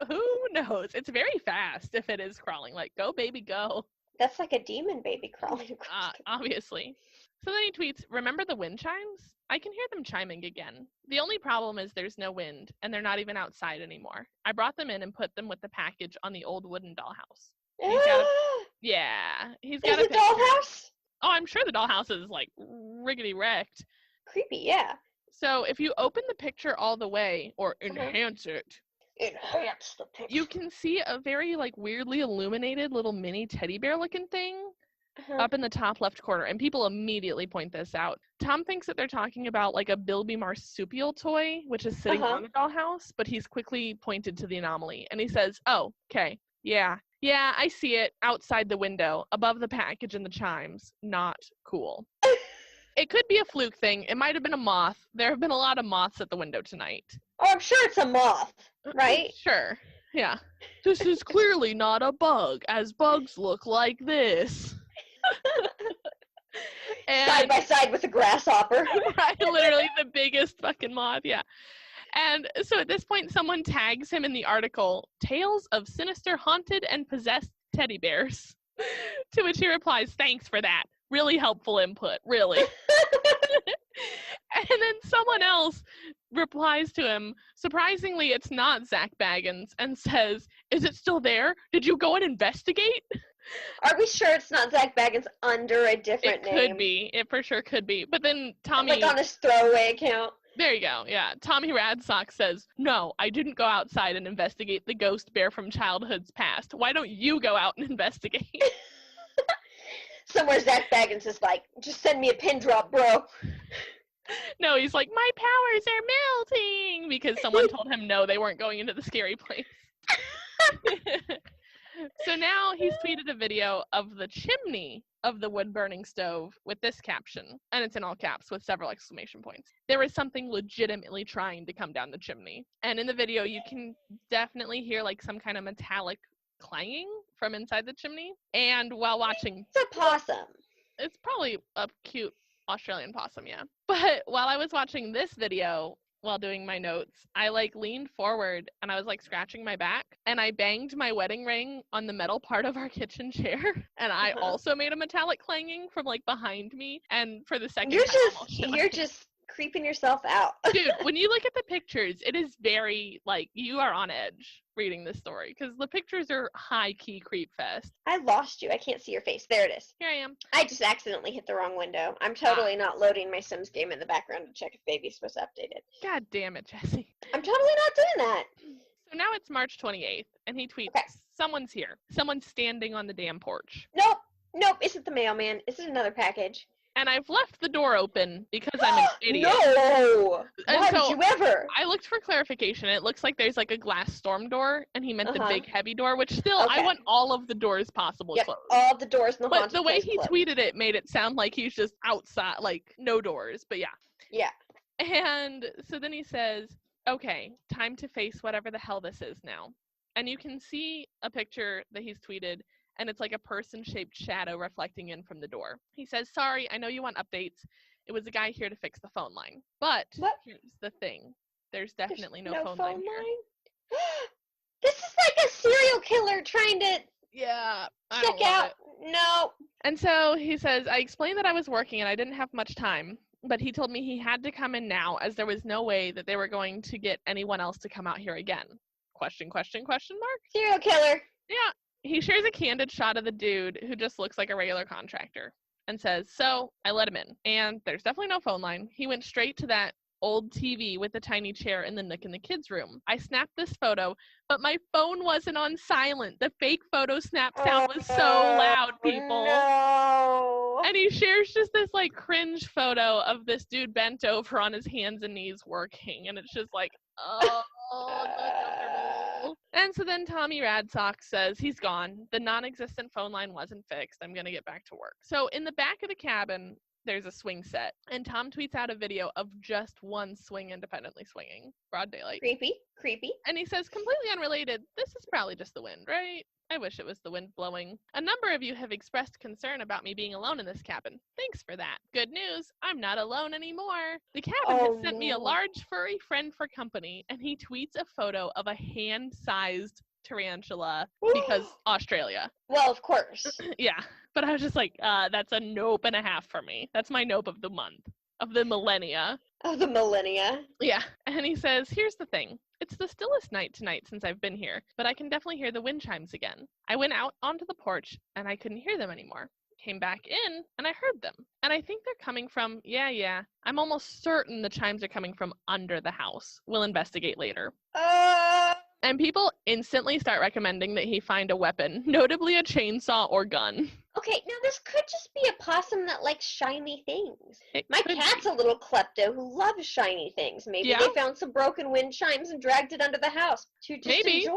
Who knows? It's very fast if it is crawling. Like, go baby, go. That's like a demon baby crawling across the roof. Obviously. So then he tweets, remember the wind chimes? I can hear them chiming again. The only problem is there's no wind, and they're not even outside anymore. I brought them in and put them with the package on the old wooden dollhouse. He's got a dollhouse? Oh, I'm sure the dollhouse is, like, riggedy wrecked. Creepy, yeah. So if you open the picture all the way, or enhance it, enhance the picture, you can see a very, like, weirdly illuminated little mini teddy bear looking thing up in the top left corner, and people immediately point this out. Tom thinks that they're talking about, like, a Bilby marsupial toy, which is sitting on the dollhouse, but he's quickly pointed to the anomaly, and he says, oh, okay, yeah, I see it outside the window, above the package and the chimes. Not cool. It could be a fluke thing. It might have been a moth. There have been a lot of moths at the window tonight. Oh, I'm sure it's a moth, right? Sure, yeah. This is clearly not a bug, as bugs look like this. And, side by side with a grasshopper. Right, literally the biggest fucking moth, yeah. And so at this point, someone tags him in the article, Tales of Sinister Haunted and Possessed Teddy Bears. To which he replies, thanks for that. Really helpful input, really. And then someone else replies to him, surprisingly, it's not Zach Baggins, and says, is it still there? Did you go and investigate? Are we sure it's not Zach Baggins under a different name? It could be. It for sure could be. But then Tommy... Like on his throwaway account. There you go, yeah. Tommy Radsock says, no, I didn't go outside and investigate the ghost bear from childhood's past. Why don't you go out and investigate? Somewhere Zach Baggins is like, just send me a pin drop, bro. No, he's like, my powers are melting, because someone told him no, they weren't going into the scary place. So now he's tweeted a video of the chimney of the wood-burning stove with this caption, and it's in all caps with several exclamation points. There is something legitimately trying to come down the chimney. And in the video, you can definitely hear like some kind of metallic clanging from inside the chimney. And while watching... It's a possum. It's probably a cute Australian possum, yeah. But while I was watching this video, while doing my notes, I like leaned forward and I was like scratching my back and I banged my wedding ring on the metal part of our kitchen chair, and I also made a metallic clanging from like behind me, and for the second time you're just creeping yourself out. Dude, when you look at the pictures, it is very like you are on edge reading this story because the pictures are high-key creep fest. I lost you. I can't see your face. There it is. Here I am. I just accidentally hit the wrong window. I'm totally not loading my Sims game in the background to check if baby's was updated. God damn it, Jesse. I'm totally not doing that. So now it's March 28th, and he tweets, Okay. someone's here. Someone's standing on the damn porch. Nope. Is it the mailman? Is it another package? And I've left the door open because I'm an idiot. No! And Why so would you ever? I looked for clarification. It looks like there's like a glass storm door, and he meant the big heavy door, which still, I want all of the doors possible closed. All the doors in the But haunted the way place he closed. tweeted it made it sound like he's just outside, like no doors, but yeah. Yeah. And so then he says, okay, time to face whatever the hell this is now. And you can see a picture that he's tweeted, and it's like a person-shaped shadow reflecting in from the door. He says, sorry, I know you want updates. It was a guy here to fix the phone line. But here's the thing. There's definitely no phone line here. This is like a serial killer trying to check out. No. And so he says, I explained that I was working and I didn't have much time. But he told me he had to come in now as there was no way that they were going to get anyone else to come out here again. Question mark? Serial killer. Yeah. He shares a candid shot of the dude who just looks like a regular contractor and says, so I let him in. And there's definitely no phone line. He went straight to that old TV with the tiny chair in the nook in the kids' room. I snapped this photo, but my phone wasn't on silent. The fake photo snap sound was so loud, people. No. And he shares just this like cringe photo of this dude bent over on his hands and knees working. And it's just like, oh, uncomfortable. And so then Tommy Radsock says he's gone. The non-existent phone line wasn't fixed. I'm going to get back to work. So in the back of the cabin, there's a swing set. And Tom tweets out a video of just one swing independently swinging. Broad daylight. Creepy. And he says, completely unrelated, this is probably just the wind, right? I wish it was the wind blowing. A number of you have expressed concern about me being alone in this cabin. Thanks for that. Good news, I'm not alone anymore. The cabin has sent me a large furry friend for company, and he tweets a photo of a hand-sized tarantula because Australia. Well, of course. Yeah, but I was just like, that's a nope and a half for me. That's my nope of the month, of the millennia. Of the millennia. Yeah, and he says, here's the thing. It's the stillest night tonight since I've been here, but I can definitely hear the wind chimes again. I went out onto the porch, and I couldn't hear them anymore. Came back in, and I heard them. And I think they're coming from, I'm almost certain the chimes are coming from under the house. We'll investigate later. And people instantly start recommending that he find a weapon, notably a chainsaw or gun. Okay, now this could just be a possum that likes shiny things. My cat's be. a little klepto who loves shiny things. Maybe they found some broken wind chimes and dragged it under the house to just enjoy.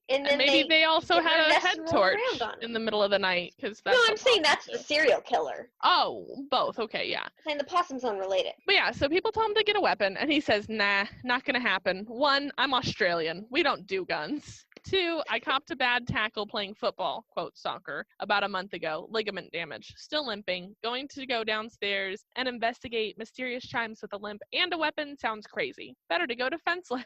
And then maybe they also had a head torch in the middle of the night. No, I'm saying that's the serial killer. Oh, both. Okay, yeah. I'm saying the possum's unrelated. But yeah, so people tell him to get a weapon, and he says, nah, not gonna happen. 1, I'm Australian. We don't do guns. 2, I copped a bad tackle playing football, quote soccer, about a month ago. Ligament damage. Still limping. Going to go downstairs and investigate mysterious chimes with a limp and a weapon sounds crazy. Better to go defenseless.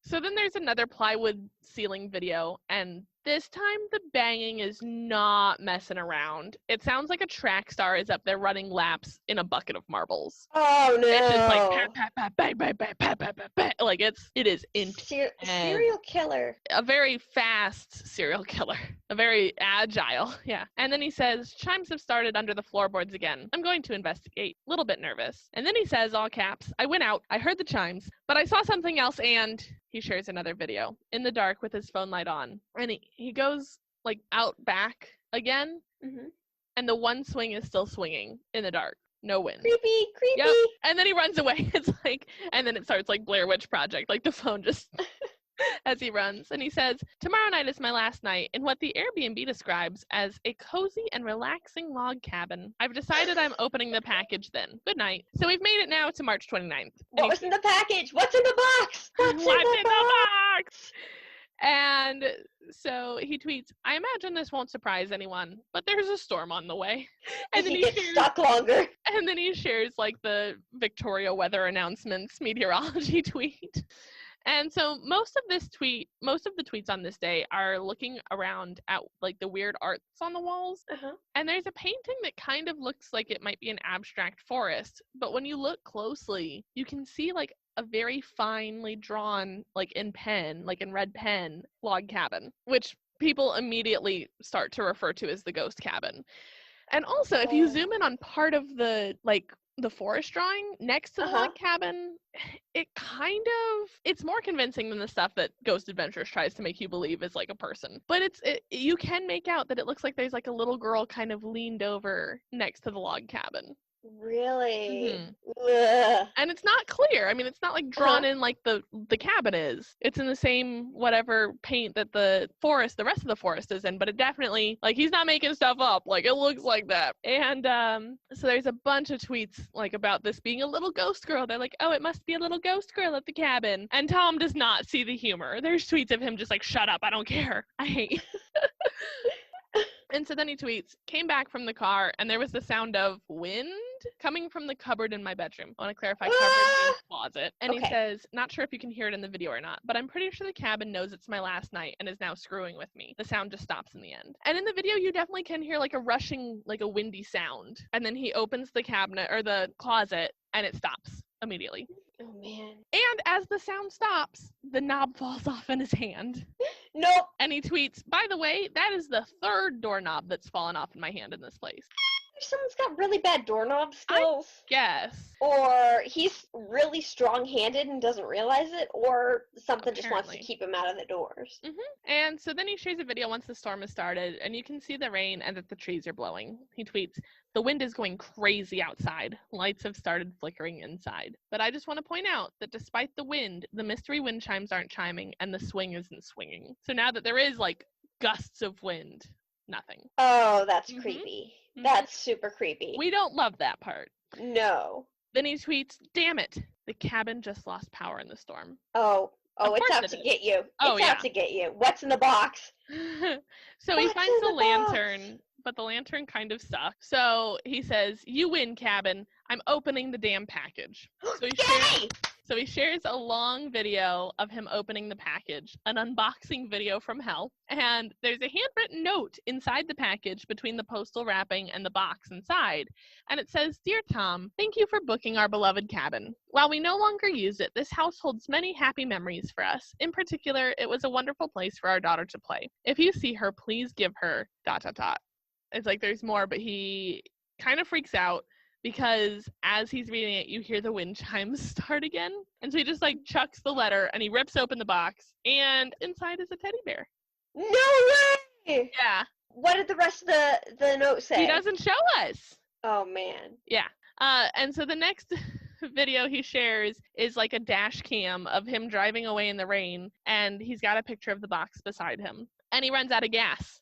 So then there's another plywood ceiling video, and this time the banging is not messing around. It sounds like a track star is up there running laps in a bucket of marbles. Oh no! It's just like pat, pat, pat, bang, bang, bang, pat, pat, pat, pat. Like it is intense. Serial killer. A very fast serial killer. A very agile, yeah. And then he says, chimes have started under the floorboards again. I'm going to investigate. A little bit nervous. And then he says, all caps, I went out, I heard the chimes, but I saw something else, and he shares another video in the dark with his phone light on. And he goes like out back again, and the one swing is still swinging in the dark. No wind. Creepy. Yep. And then he runs away. It's like, and then it starts like Blair Witch Project, like the phone just as he runs. And he says, tomorrow night is my last night in what the Airbnb describes as a cozy and relaxing log cabin. I've decided I'm opening the package then. Good night. So we've made it now to March 29th. What was in the package? What's in the box? What's in the box? And so he tweets, I imagine this won't surprise anyone, but there's a storm on the way. And then he gets stuck longer. And then he shares like the Victoria weather announcements meteorology tweet. And so most of the tweets on this day are looking around at like the weird arts on the walls. And there's a painting that kind of looks like it might be an abstract forest. But when you look closely, you can see like a very finely drawn, like in pen, like in red pen, log cabin, which people immediately start to refer to as the ghost cabin. And also, if you zoom in on part of the like the forest drawing next to the log cabin, it's more convincing than the stuff that Ghost Adventures tries to make you believe is like a person. But you can make out that it looks like there's like a little girl kind of leaned over next to the log cabin. Really? And it's not clear. I mean, it's not like drawn in like the cabin is. It's in the same whatever paint that the rest of the forest is in, but it definitely, like, he's not making stuff up. Like, it looks like that. And so there's a bunch of tweets like about this being a little ghost girl. They're like, oh, it must be a little ghost girl at the cabin. And Tom does not see the humor. There's tweets of him just like, shut up, I don't care. I hate you. And so then he tweets, came back from the car, and there was the sound of wind coming from the cupboard in my bedroom. I want to clarify, cupboard means closet. And he says, not sure if you can hear it in the video or not, but I'm pretty sure the cabin knows it's my last night and is now screwing with me. The sound just stops in the end. And in the video, you definitely can hear like a rushing, like a windy sound. And then he opens the cabinet or the closet, and it stops immediately. Oh, man. And as the sound stops, the knob falls off in his hand. Nope. And he tweets, by the way, that is the third doorknob that's fallen off in my hand in this place. Someone's got really bad doorknob skills. Yes. Or he's really strong-handed and doesn't realize it, or something just wants to keep him out of the doors. And so then he shares a video once the storm has started, and you can see the rain and that the trees are blowing. He tweets, the wind is going crazy outside. Lights have started flickering inside. But I just want to point out that despite the wind, the mystery wind chimes aren't chiming, and the swing isn't swinging. So now that there is, like, gusts of wind, nothing. Oh, that's creepy. That's super creepy. We don't love that part. No. Then he tweets, damn it, the cabin just lost power in the storm. Oh, it's out to get you. It's out to get you. What's in the box? So he finds the lantern, but the lantern kind of sucks. So he says, you win, cabin. I'm opening the damn package. So he shares a long video of him opening the package, an unboxing video from hell, and there's a handwritten note inside the package between the postal wrapping and the box inside, and it says, Dear Tom, thank you for booking our beloved cabin. While we no longer use it, this house holds many happy memories for us. In particular, it was a wonderful place for our daughter to play. If you see her, please give her ... It's like there's more, but he kind of freaks out, because as he's reading it, you hear the wind chimes start again. And so he just like chucks the letter and he rips open the box, and inside is a teddy bear. No way! Yeah. What did the rest of the note say? He doesn't show us. Oh, man. Yeah. And so the next video he shares is like a dash cam of him driving away in the rain, and he's got a picture of the box beside him. And he runs out of gas.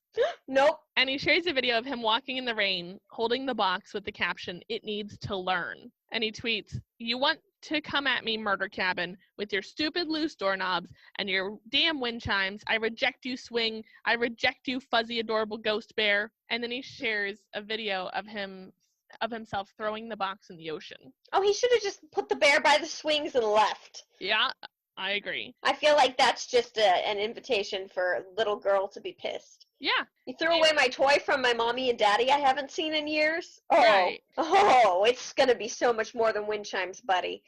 Nope. And he shares a video of him walking in the rain, holding the box with the caption, it needs to learn. And he tweets, you want to come at me, murder cabin, with your stupid loose doorknobs and your damn wind chimes. I reject you, swing. I reject you, fuzzy, adorable ghost bear. And then he shares a video of himself throwing the box in the ocean. Oh, he should have just put the bear by the swings and left. Yeah, I agree. I feel like that's just an invitation for a little girl to be pissed. Yeah. You threw away my toy from my mommy and daddy I haven't seen in years? Oh, right. Oh, it's going to be so much more than wind chimes, buddy.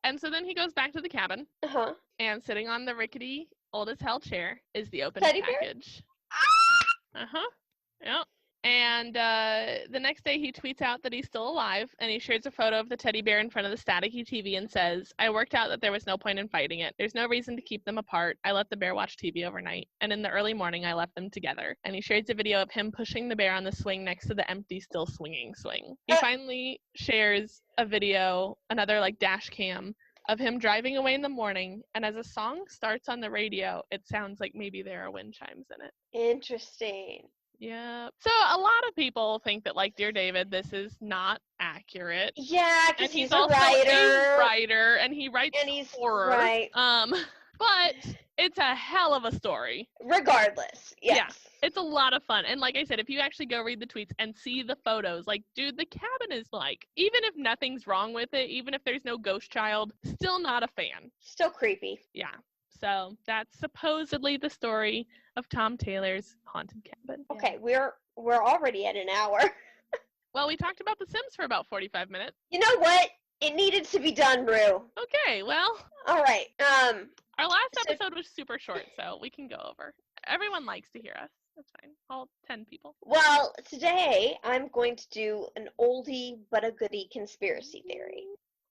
And so then he goes back to the cabin. And sitting on the rickety, old as hell chair is the open package. Yep. And the next day he tweets out that he's still alive, and he shares a photo of the teddy bear in front of the staticky TV and says, I worked out that there was no point in fighting it. There's no reason to keep them apart. I let the bear watch TV overnight, and in the early morning I left them together. And he shares a video of him pushing the bear on the swing next to the empty, still swinging swing. He finally shares a video, another like dash cam, of him driving away in the morning, and as a song starts on the radio, it sounds like maybe there are wind chimes in it. Interesting. Yeah. So a lot of people think that, like, Dear David, this is not accurate. Yeah, because he's also a writer, and he writes horror. Right. But it's a hell of a story. Regardless, yes. Yeah, it's a lot of fun. And like I said, if you actually go read the tweets and see the photos, like, dude, the cabin is like, even if nothing's wrong with it, even if there's no ghost child, still not a fan. Still creepy. Yeah. So that's supposedly the story of Tom Taylor's haunted cabin. Okay, we're already at an hour. Well, we talked about The Sims for about 45 minutes. You know what? It needed to be done, Rue. Okay, well. All right. Our last episode was super short, so we can go over. Everyone likes to hear us. That's fine. All 10 people. Well, today I'm going to do an oldie but a goodie conspiracy theory.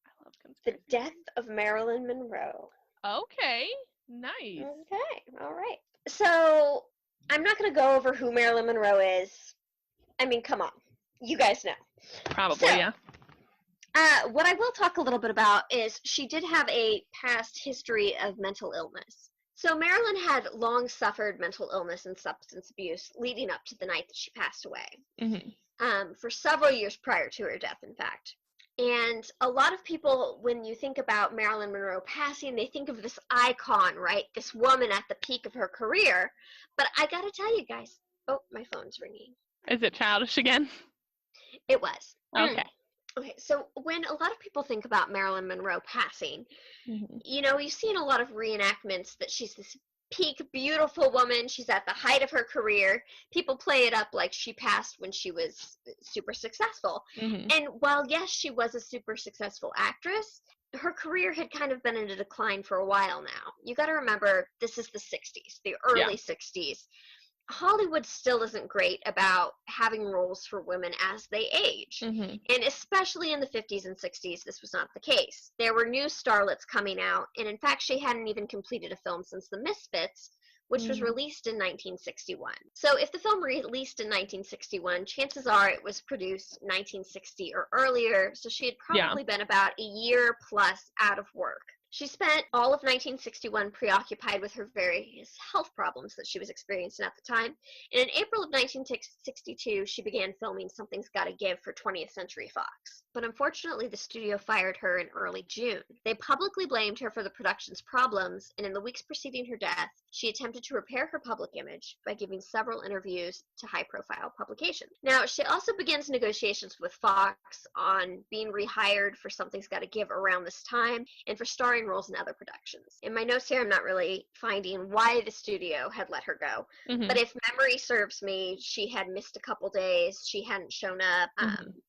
I love The conspiracy death theories. of Marilyn Monroe. Okay. Nice. Okay, all right. So, I'm not going to go over who Marilyn Monroe is. I mean, come on. You guys know. Probably, So, yeah. what I will talk a little bit about is she did have a past history of mental illness. So Marilyn had long suffered mental illness and substance abuse leading up to the night that she passed away, for several years prior to her death, in fact. And a lot of people, when you think about Marilyn Monroe passing, they think of this icon, right? This woman at the peak of her career. But I gotta tell you guys, oh, my phone's ringing. Is it childish again? It was. Okay. Okay, so when a lot of people think about Marilyn Monroe passing, you know, you've seen a lot of reenactments that she's this peak, beautiful woman. She's at the height of her career. People play it up like she passed when she was super successful. And while, yes, she was a super successful actress, her career had kind of been in a decline for a while now. You got to remember, this is the 60s, the early 60s. Hollywood still isn't great about having roles for women as they age. And especially in the 50s and 60s, this was not the case. There were new starlets coming out, and in fact, she hadn't even completed a film since The Misfits, which was released in 1961. So if the film released in 1961, chances are it was produced 1960 or earlier, so she had probably been about a year plus out of work. She spent all of 1961 preoccupied with her various health problems that she was experiencing at the time, and in April of 1962, she began filming Something's Gotta Give for 20th Century Fox. But unfortunately, the studio fired her in early June. They publicly blamed her for the production's problems, and in the weeks preceding her death, she attempted to repair her public image by giving several interviews to high-profile publications. Now, she also begins negotiations with Fox on being rehired for Something's Gotta Give around this time, and for starring roles in other productions. In my notes here, I'm not really finding why the studio had let her go. But if memory serves me, she had missed a couple days. She hadn't shown up.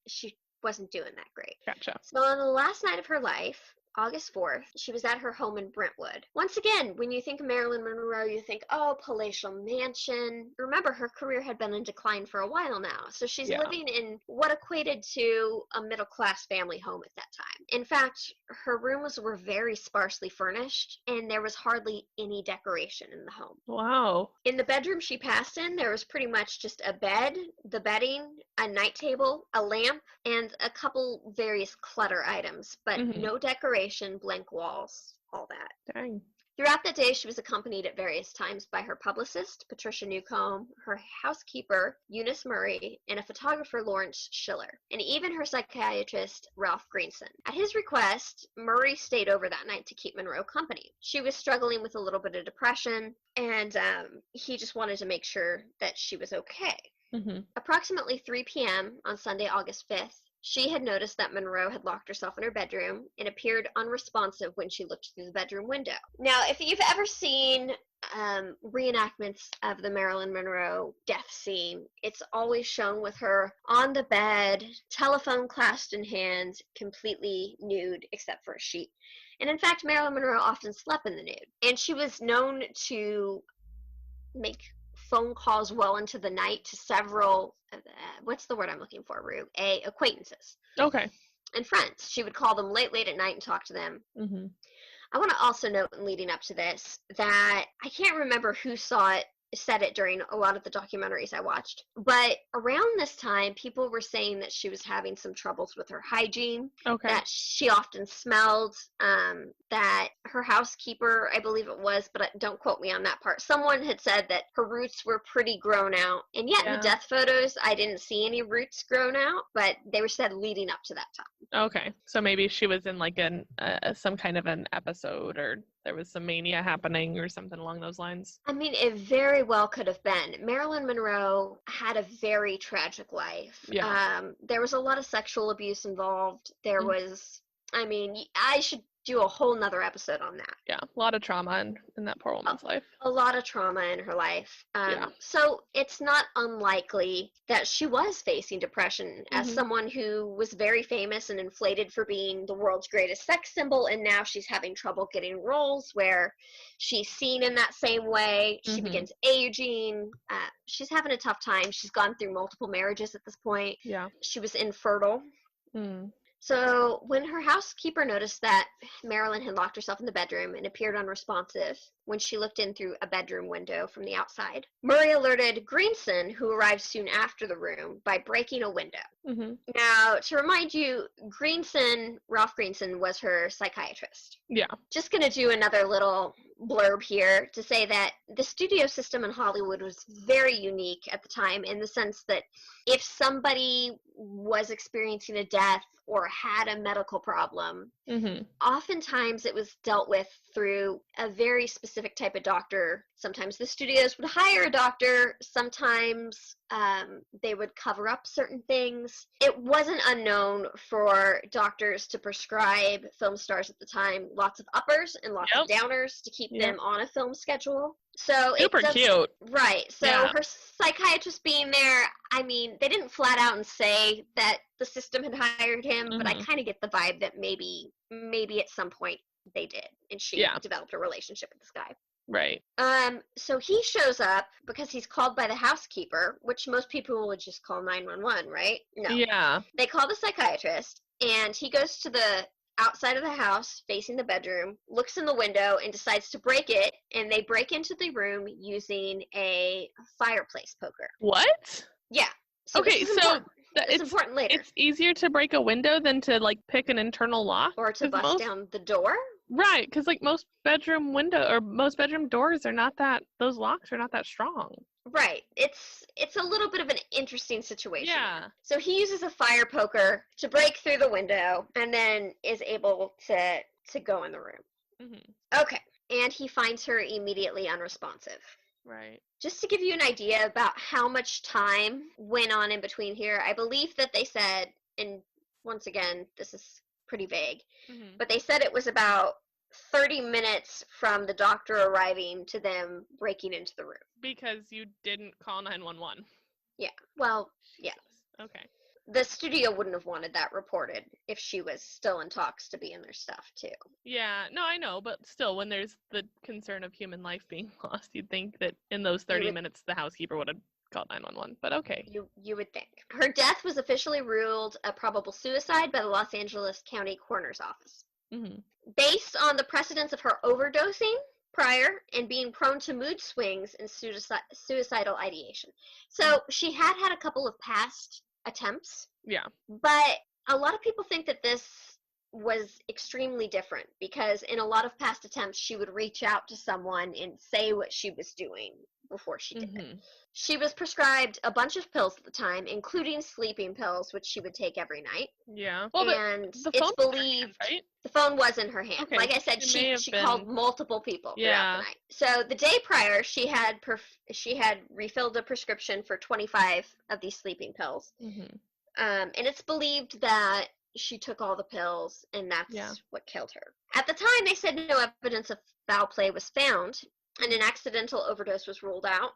She wasn't doing that great. Gotcha. So on the last night of her life, August 4th, she was at her home in Brentwood. Once again, when you think of Marilyn Monroe, you think, oh, palatial mansion. Remember, her career had been in decline for a while now, so she's living in what equated to a middle-class family home at that time. In fact, her rooms were very sparsely furnished, and there was hardly any decoration in the home. Wow. In the bedroom she passed in, there was pretty much just a bed, the bedding, a night table, a lamp, and a couple various clutter items, but no decoration, blank walls, all that. Dang. Throughout the day, she was accompanied at various times by her publicist, Patricia Newcomb, her housekeeper, Eunice Murray, and a photographer, Lawrence Schiller, and even her psychiatrist, Ralph Greenson. At his request, Murray stayed over that night to keep Monroe company. She was struggling with a little bit of depression, and he just wanted to make sure that she was okay. Approximately 3 p.m. on Sunday, August 5th, she had noticed that Monroe had locked herself in her bedroom and appeared unresponsive when she looked through the bedroom window. Now, if you've ever seen reenactments of the Marilyn Monroe death scene, it's always shown with her on the bed, telephone clasped in hand, completely nude except for a sheet. And in fact, Marilyn Monroe often slept in the nude. And she was known to make phone calls well into the night to several, what's the word I'm looking for, Rue? Acquaintances. Okay. And friends. She would call them late at night and talk to them. I want to also note, in leading up to this, that I can't remember who said it during a lot of the documentaries I watched, but around this time, people were saying that she was having some troubles with her hygiene, that she often smelled, that her housekeeper, I believe it was, but don't quote me on that part, someone had said that her roots were pretty grown out, and yet in the death photos, I didn't see any roots grown out, but they were said leading up to that time. Okay, so maybe she was in like some kind of an episode, or there was some mania happening or something along those lines. I mean, it very well could have been. Marilyn Monroe had a very tragic life. There was a lot of sexual abuse involved. There was, I mean, I should do a whole nother episode on that. Yeah, a lot of trauma in that poor woman's life. A lot of trauma in her life. Yeah. So it's not unlikely that she was facing depression as someone who was very famous and inflated for being the world's greatest sex symbol, and now she's having trouble getting roles where she's seen in that same way. She begins aging. She's having a tough time. She's gone through multiple marriages at this point. Yeah. She was infertile. So when her housekeeper noticed that Marilyn had locked herself in the bedroom and appeared unresponsive when she looked in through a bedroom window from the outside, Murray alerted Greenson, who arrived soon after the room, by breaking a window. Now, to remind you, Ralph Greenson was her psychiatrist. Yeah. Just going to do another little blurb here to say that the studio system in Hollywood was very unique at the time, in the sense that if somebody was experiencing a death or had a medical problem, oftentimes it was dealt with through a very specific type of doctor. Sometimes the studios would hire a doctor, sometimes they would cover up certain things. It wasn't unknown for doctors to prescribe film stars at the time lots of uppers and lots of downers to keep them on a film schedule. So super cute. Right. So her psychiatrist being there, I mean, they didn't flat out and say that the system had hired him, but I kind of get the vibe that maybe at some point they did, and she developed a relationship with this guy. Right. So he shows up because he's called by the housekeeper, which most people would just call 911, right? No. Yeah. They call the psychiatrist, and he goes to the outside of the house facing the bedroom, looks in the window, and decides to break it, and they break into the room using a fireplace poker. What? Yeah. So okay, so it's important later. It's easier to break a window than to like pick an internal lock, or to bust down the door. Right, because like most bedroom doors are not that, those locks are not that strong. Right. It's a little bit of an interesting situation. Yeah. So he uses a fire poker to break through the window and then is able to go in the room. Okay. And he finds her immediately unresponsive. Right. Just to give you an idea about how much time went on in between here, I believe that they said, and once again, this is pretty vague, but they said it was about 30 minutes from the doctor arriving to them breaking into the room. Because you didn't call 911. Yeah. Well, yeah. Okay. The studio wouldn't have wanted that reported if she was still in talks to be in their stuff, too. Yeah. No, I know. But still, when there's the concern of human life being lost, you'd think that in those 30 minutes, the housekeeper would have called 911. But okay. You would think. Her death was officially ruled a probable suicide by the Los Angeles County Coroner's Office. Based on the precedence of her overdosing prior and being prone to mood swings and suicidal ideation. So she had a couple of past attempts. Yeah. But a lot of people think that this was extremely different because in a lot of past attempts, she would reach out to someone and say what she was doing before she did it. She was prescribed a bunch of pills at the time, including sleeping pills, which she would take every night. Yeah. Well, and it's believed right? the phone was in her hand. Okay. Like I said, she called multiple people throughout the night. So the day prior, she had refilled a prescription for 25 of these sleeping pills. And it's believed that she took all the pills, and that's what killed her. At the time, they said no evidence of foul play was found, and an accidental overdose was ruled out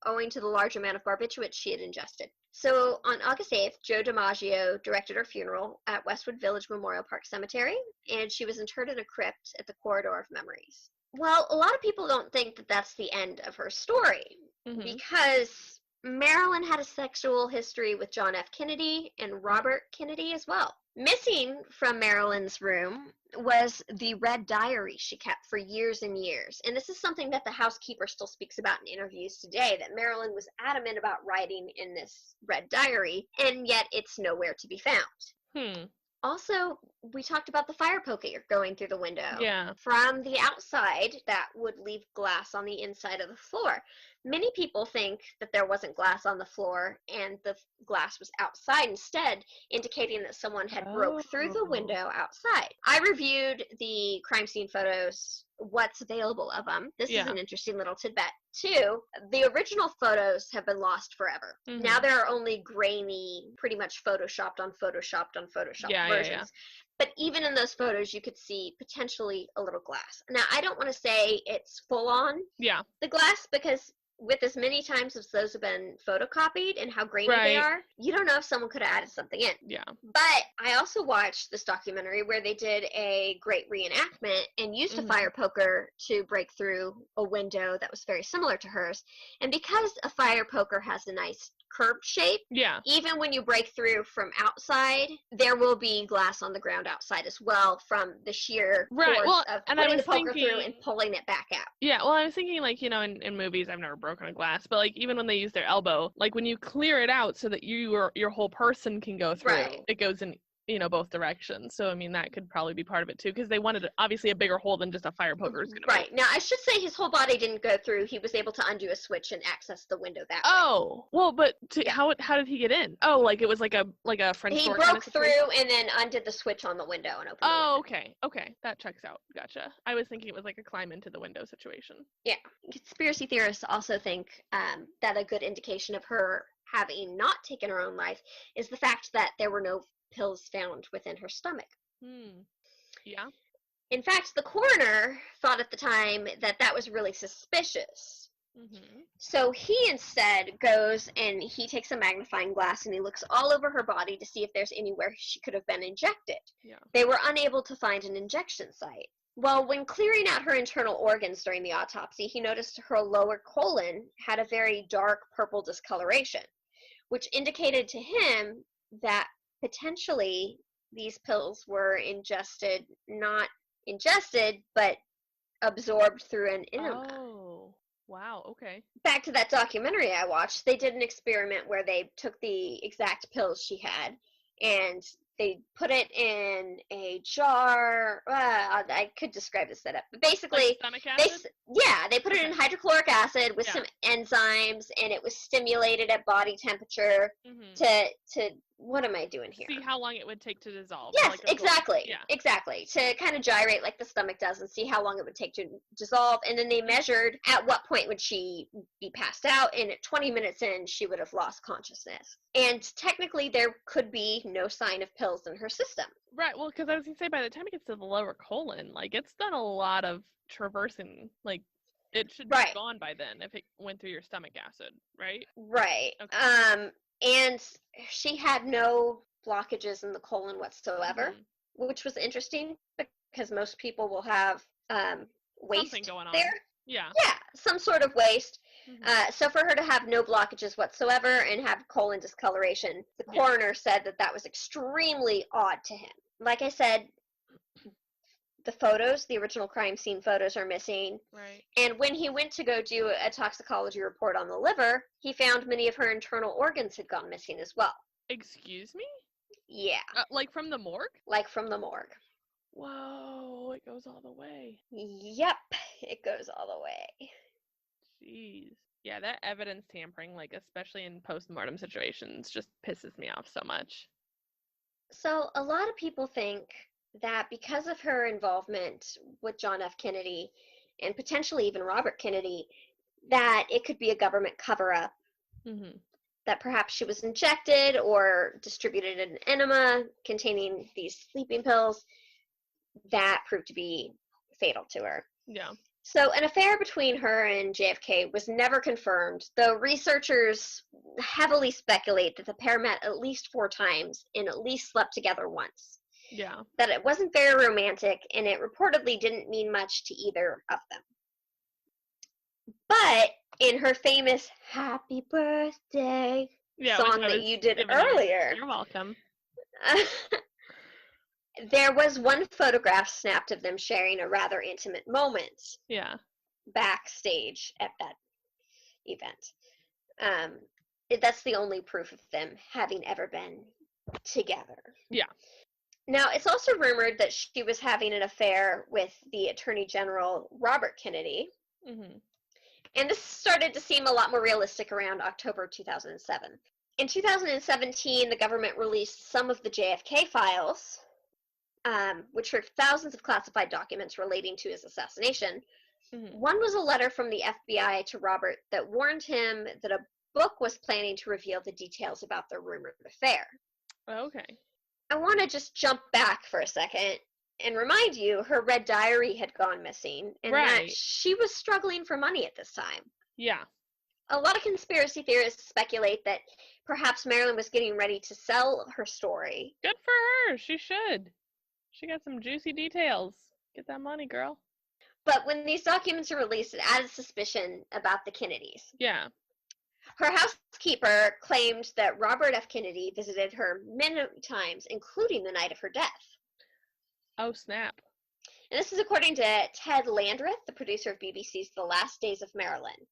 owing to the large amount of barbiturates she had ingested. So on August 8th, Joe DiMaggio directed her funeral at Westwood Village Memorial Park Cemetery, and she was interred in a crypt at the Corridor of Memories. Well, a lot of people don't think that that's the end of her story, because Marilyn had a sexual history with John F. Kennedy and Robert Kennedy as well. Missing from Marilyn's room was the red diary she kept for years and years. And this is something that the housekeeper still speaks about in interviews today, that Marilyn was adamant about writing in this red diary, and yet it's nowhere to be found. Also, we talked about the fire poker going through the window. Yeah. From the outside, that would leave glass on the inside of the floor. Many people think that there wasn't glass on the floor and the glass was outside instead, indicating that someone had broke through the window outside. I reviewed the crime scene photos, what's available of them. This is an interesting little tidbit. Two, the original photos have been lost forever. Mhm. Now there are only grainy, pretty much photoshopped on photoshopped on photoshopped Yeah, versions. But even in those photos, you could see potentially a little glass. Now, I don't want to say it's full on Yeah. the glass, because with as many times as those have been photocopied and how grainy they Right. are, you don't know if someone could have added something in. Yeah. But I also watched this documentary where they did a great reenactment and used a Mhm. fire poker to break through a window that was very similar to hers. And because a fire poker has a nice curved shape, Yeah. even when you break through from outside, there will be glass on the ground outside as well from the sheer Right. force Well, of and I putting the was poker through and thinking, pulling it back out. yeah, well, I was thinking, like, in movies, I've never broken a glass, but like even when they use their elbow, like when you clear it out so that your whole person can go through, Right. it goes in both directions. So I mean that could probably be part of it too, because they wanted obviously a bigger hole than just a fire poker is gonna Right. make. Now, I should say his whole body didn't go through. He was able to undo a switch and access the window that way. Oh, well, but Yeah. how did he get in? Oh, like it was like a French He door kind broke of situation? through and then undid the switch on the window and opened the Oh, window. okay, that checks out. Gotcha. I was thinking it was like a climb into the window situation. Yeah. Conspiracy theorists also think that a good indication of her having not taken her own life is the fact that there were no pills found within her stomach. Yeah. In fact, the coroner thought at the time that that was really suspicious. So he instead goes and he takes a magnifying glass and he looks all over her body to see if there's anywhere she could have been injected. Yeah. They were unable to find an injection site. Well, when clearing out her internal organs during the autopsy, he noticed her lower colon had a very dark purple discoloration, which indicated to him that potentially these pills were not ingested, but absorbed through an enema. Oh, wow. Okay. Back to that documentary I watched, they did an experiment where they took the exact pills she had and they put it in a jar. I could describe the setup, but basically, Like stomach acid? they put it in hydrochloric acid with some enzymes, and it was stimulated at body temperature to what am I doing here? See how long it would take to dissolve. Yes, Like exactly. Yeah. Exactly. To kind of gyrate like the stomach does and see how long it would take to dissolve. And then they measured at what point would she be passed out. And at 20 minutes in, she would have lost consciousness. And technically, there could be no sign of pills in her system. Right. Well, because I was going to say, by the time it gets to the lower colon, like, it's done a lot of traversing. Like, it should be gone by then if it went through your stomach acid, right? Right. Okay. And she had no blockages in the colon whatsoever, which was interesting because most people will have waste something going on there. Yeah, some sort of waste. So for her to have no blockages whatsoever and have colon discoloration, the coroner said that that was extremely odd to him. Like I said, the original crime scene photos are missing. Right. And when he went to go do a toxicology report on the liver, he found many of her internal organs had gone missing as well. Excuse me? Yeah. Like from the morgue? Like from the morgue. Whoa, it goes all the way. Yep, it goes all the way. Jeez. Yeah, that evidence tampering, like especially in post-mortem situations, just pisses me off so much. So a lot of people think that because of her involvement with John F. Kennedy and potentially even Robert Kennedy, that it could be a government cover-up. That perhaps she was injected or distributed an enema containing these sleeping pills that proved to be fatal to her. Yeah. So an affair between her and JFK was never confirmed, though researchers heavily speculate that the pair met at least 4 times and at least slept together once. Yeah. That it wasn't very romantic, and it reportedly didn't mean much to either of them. But in her famous Happy Birthday song that you did earlier. You're welcome. There was one photograph snapped of them sharing a rather intimate moment. Yeah. Backstage at that event. That's the only proof of them having ever been together. Yeah. Now, it's also rumored that she was having an affair with the Attorney General, Robert Kennedy. And this started to seem a lot more realistic around October 2007. In 2017, the government released some of the JFK files, which were thousands of classified documents relating to his assassination. Mhm. One was a letter from the FBI to Robert that warned him that a book was planning to reveal the details about their rumored affair. Okay. I want to just jump back for a second and remind you her red diary had gone missing and that Right. she was struggling for money at this time. Yeah. A lot of conspiracy theorists speculate that perhaps Marilyn was getting ready to sell her story. Good for her. She should. She got some juicy details. Get that money, girl. But when these documents are released, it added suspicion about the Kennedys. Yeah. Her housekeeper claimed that Robert F. Kennedy visited her many times, including the night of her death. Oh, snap. And this is according to Ted Landreth, the producer of BBC's The Last Days of Marilyn.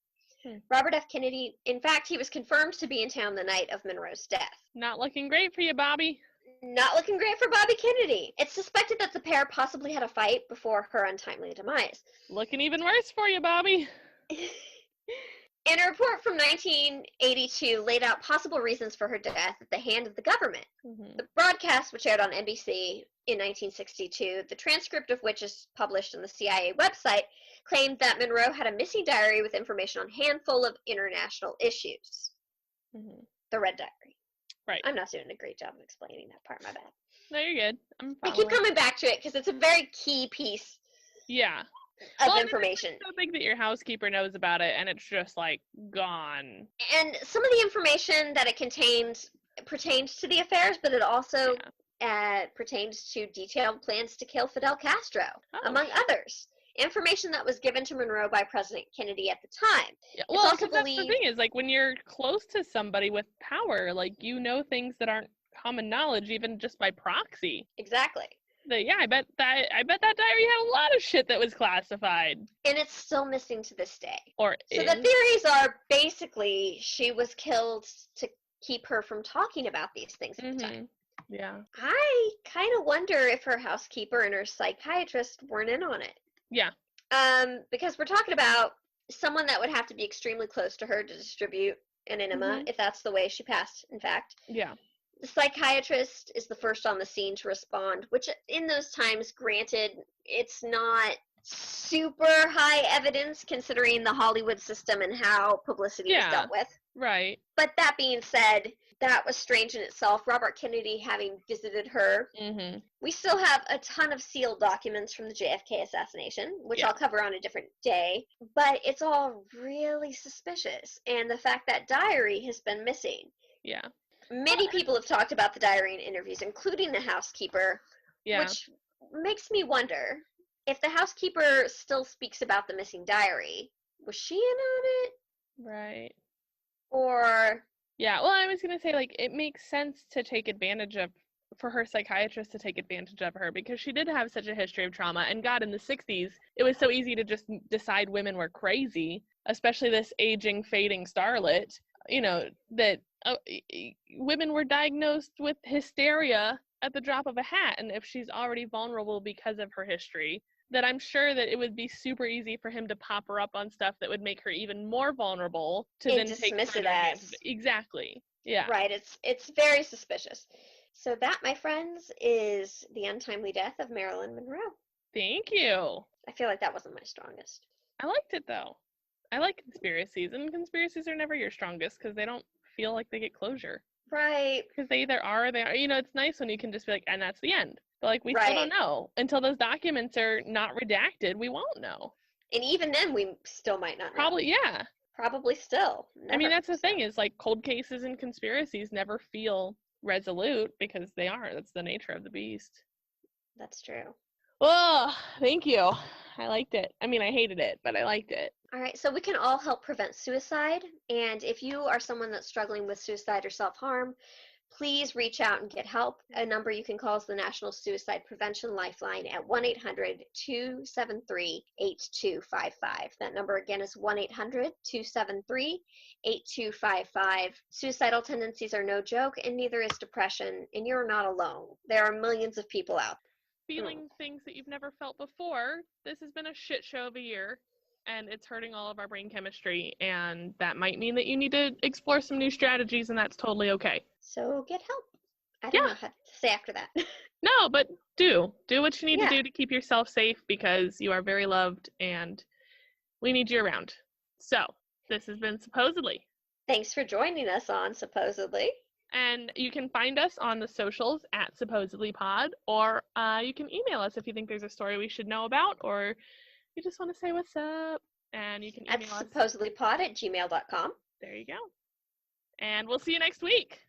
Robert F. Kennedy, in fact, he was confirmed to be in town the night of Monroe's death. Not looking great for you, Bobby. Not looking great for Bobby Kennedy. It's suspected that the pair possibly had a fight before her untimely demise. Looking even worse for you, Bobby. And a report from 1982 laid out possible reasons for her death at the hand of the government. Mm-hmm. The broadcast, which aired on NBC in 1962, the transcript of which is published on the CIA website, claimed that Monroe had a missing diary with information on a handful of international issues. Mm-hmm. The Red Diary. Right. I'm not doing a great job of explaining that part, my bad. No, you're good. I keep coming back to it because it's a very key piece of information. It's so big that your housekeeper knows about it and it's just like gone. And some of the information that it contains pertains to the affairs, but it also pertains to detailed plans to kill Fidel Castro, among others. Information that was given to Monroe by President Kennedy at the time. Yeah, well, because that's the thing is, like, when you're close to somebody with power, like, you know things that aren't common knowledge, even just by proxy. Exactly. Yeah, I bet that diary had a lot of shit that was classified. And it's still missing to this day. So the theories are basically she was killed to keep her from talking about these things at the time. Yeah. I kind of wonder if her housekeeper and her psychiatrist weren't in on it. Yeah. Because we're talking about someone that would have to be extremely close to her to distribute an enema, if that's the way she passed, in fact. Yeah. The psychiatrist is the first on the scene to respond, which in those times, granted, it's not super high evidence considering the Hollywood system and how publicity was dealt with. Right. But that being said, that was strange in itself. Robert Kennedy having visited her. Mm-hmm. We still have a ton of sealed documents from the JFK assassination, which I'll cover on a different day. But it's all really suspicious. And the fact that diary has been missing. Yeah. Many people have talked about the diary in interviews, including the housekeeper, which makes me wonder if the housekeeper still speaks about the missing diary. Was she in on it? Right. Or... Yeah, well, I was going to say, like, it makes sense to take advantage of, for her psychiatrist to take advantage of her, because she did have such a history of trauma, and God, in the 60s, it was so easy to just decide women were crazy, especially this aging, fading starlet, you know, that women were diagnosed with hysteria at the drop of a hat, and if she's already vulnerable because of her history, that I'm sure that it would be super easy for him to pop her up on stuff that would make her even more vulnerable to then dismiss it as. Exactly. Yeah. Right. It's very suspicious. So that, my friends, is the untimely death of Marilyn Monroe. Thank you. I feel like that wasn't my strongest. I liked it, though. I like conspiracies, and conspiracies are never your strongest because they don't feel like they get closure. Right. Because they either are or they are. You know, it's nice when you can just be like, and that's the end. But, like, we still don't know. Until those documents are not redacted, we won't know. And even then, we still might not know. Probably, yeah. Probably still. Never. I mean, that's the thing is, like, cold cases and conspiracies never feel resolute because they aren't. That's the nature of the beast. That's true. Oh, thank you. I liked it. I mean, I hated it, but I liked it. All right, so we can all help prevent suicide. And if you are someone that's struggling with suicide or self-harm, please reach out and get help. A number you can call is the National Suicide Prevention Lifeline at 1-800-273-8255. That number again is 1-800-273-8255. Suicidal tendencies are no joke, and neither is depression, and you're not alone. There are millions of people out there. Feeling things that you've never felt before. This has been a shit show of a year, and it's hurting all of our brain chemistry, and that might mean that you need to explore some new strategies, and that's totally okay. So get help. I don't know how to say after that. No, but do what you need to do to keep yourself safe, because you are very loved, and We need you around. So, this has been Supposedly. Thanks for joining us on Supposedly. And you can find us on the socials at supposedlypod, or you can email us if you think there's a story we should know about, or you just want to say what's up. And you can email At us. supposedlypod@gmail.com. There you go. And we'll see you next week.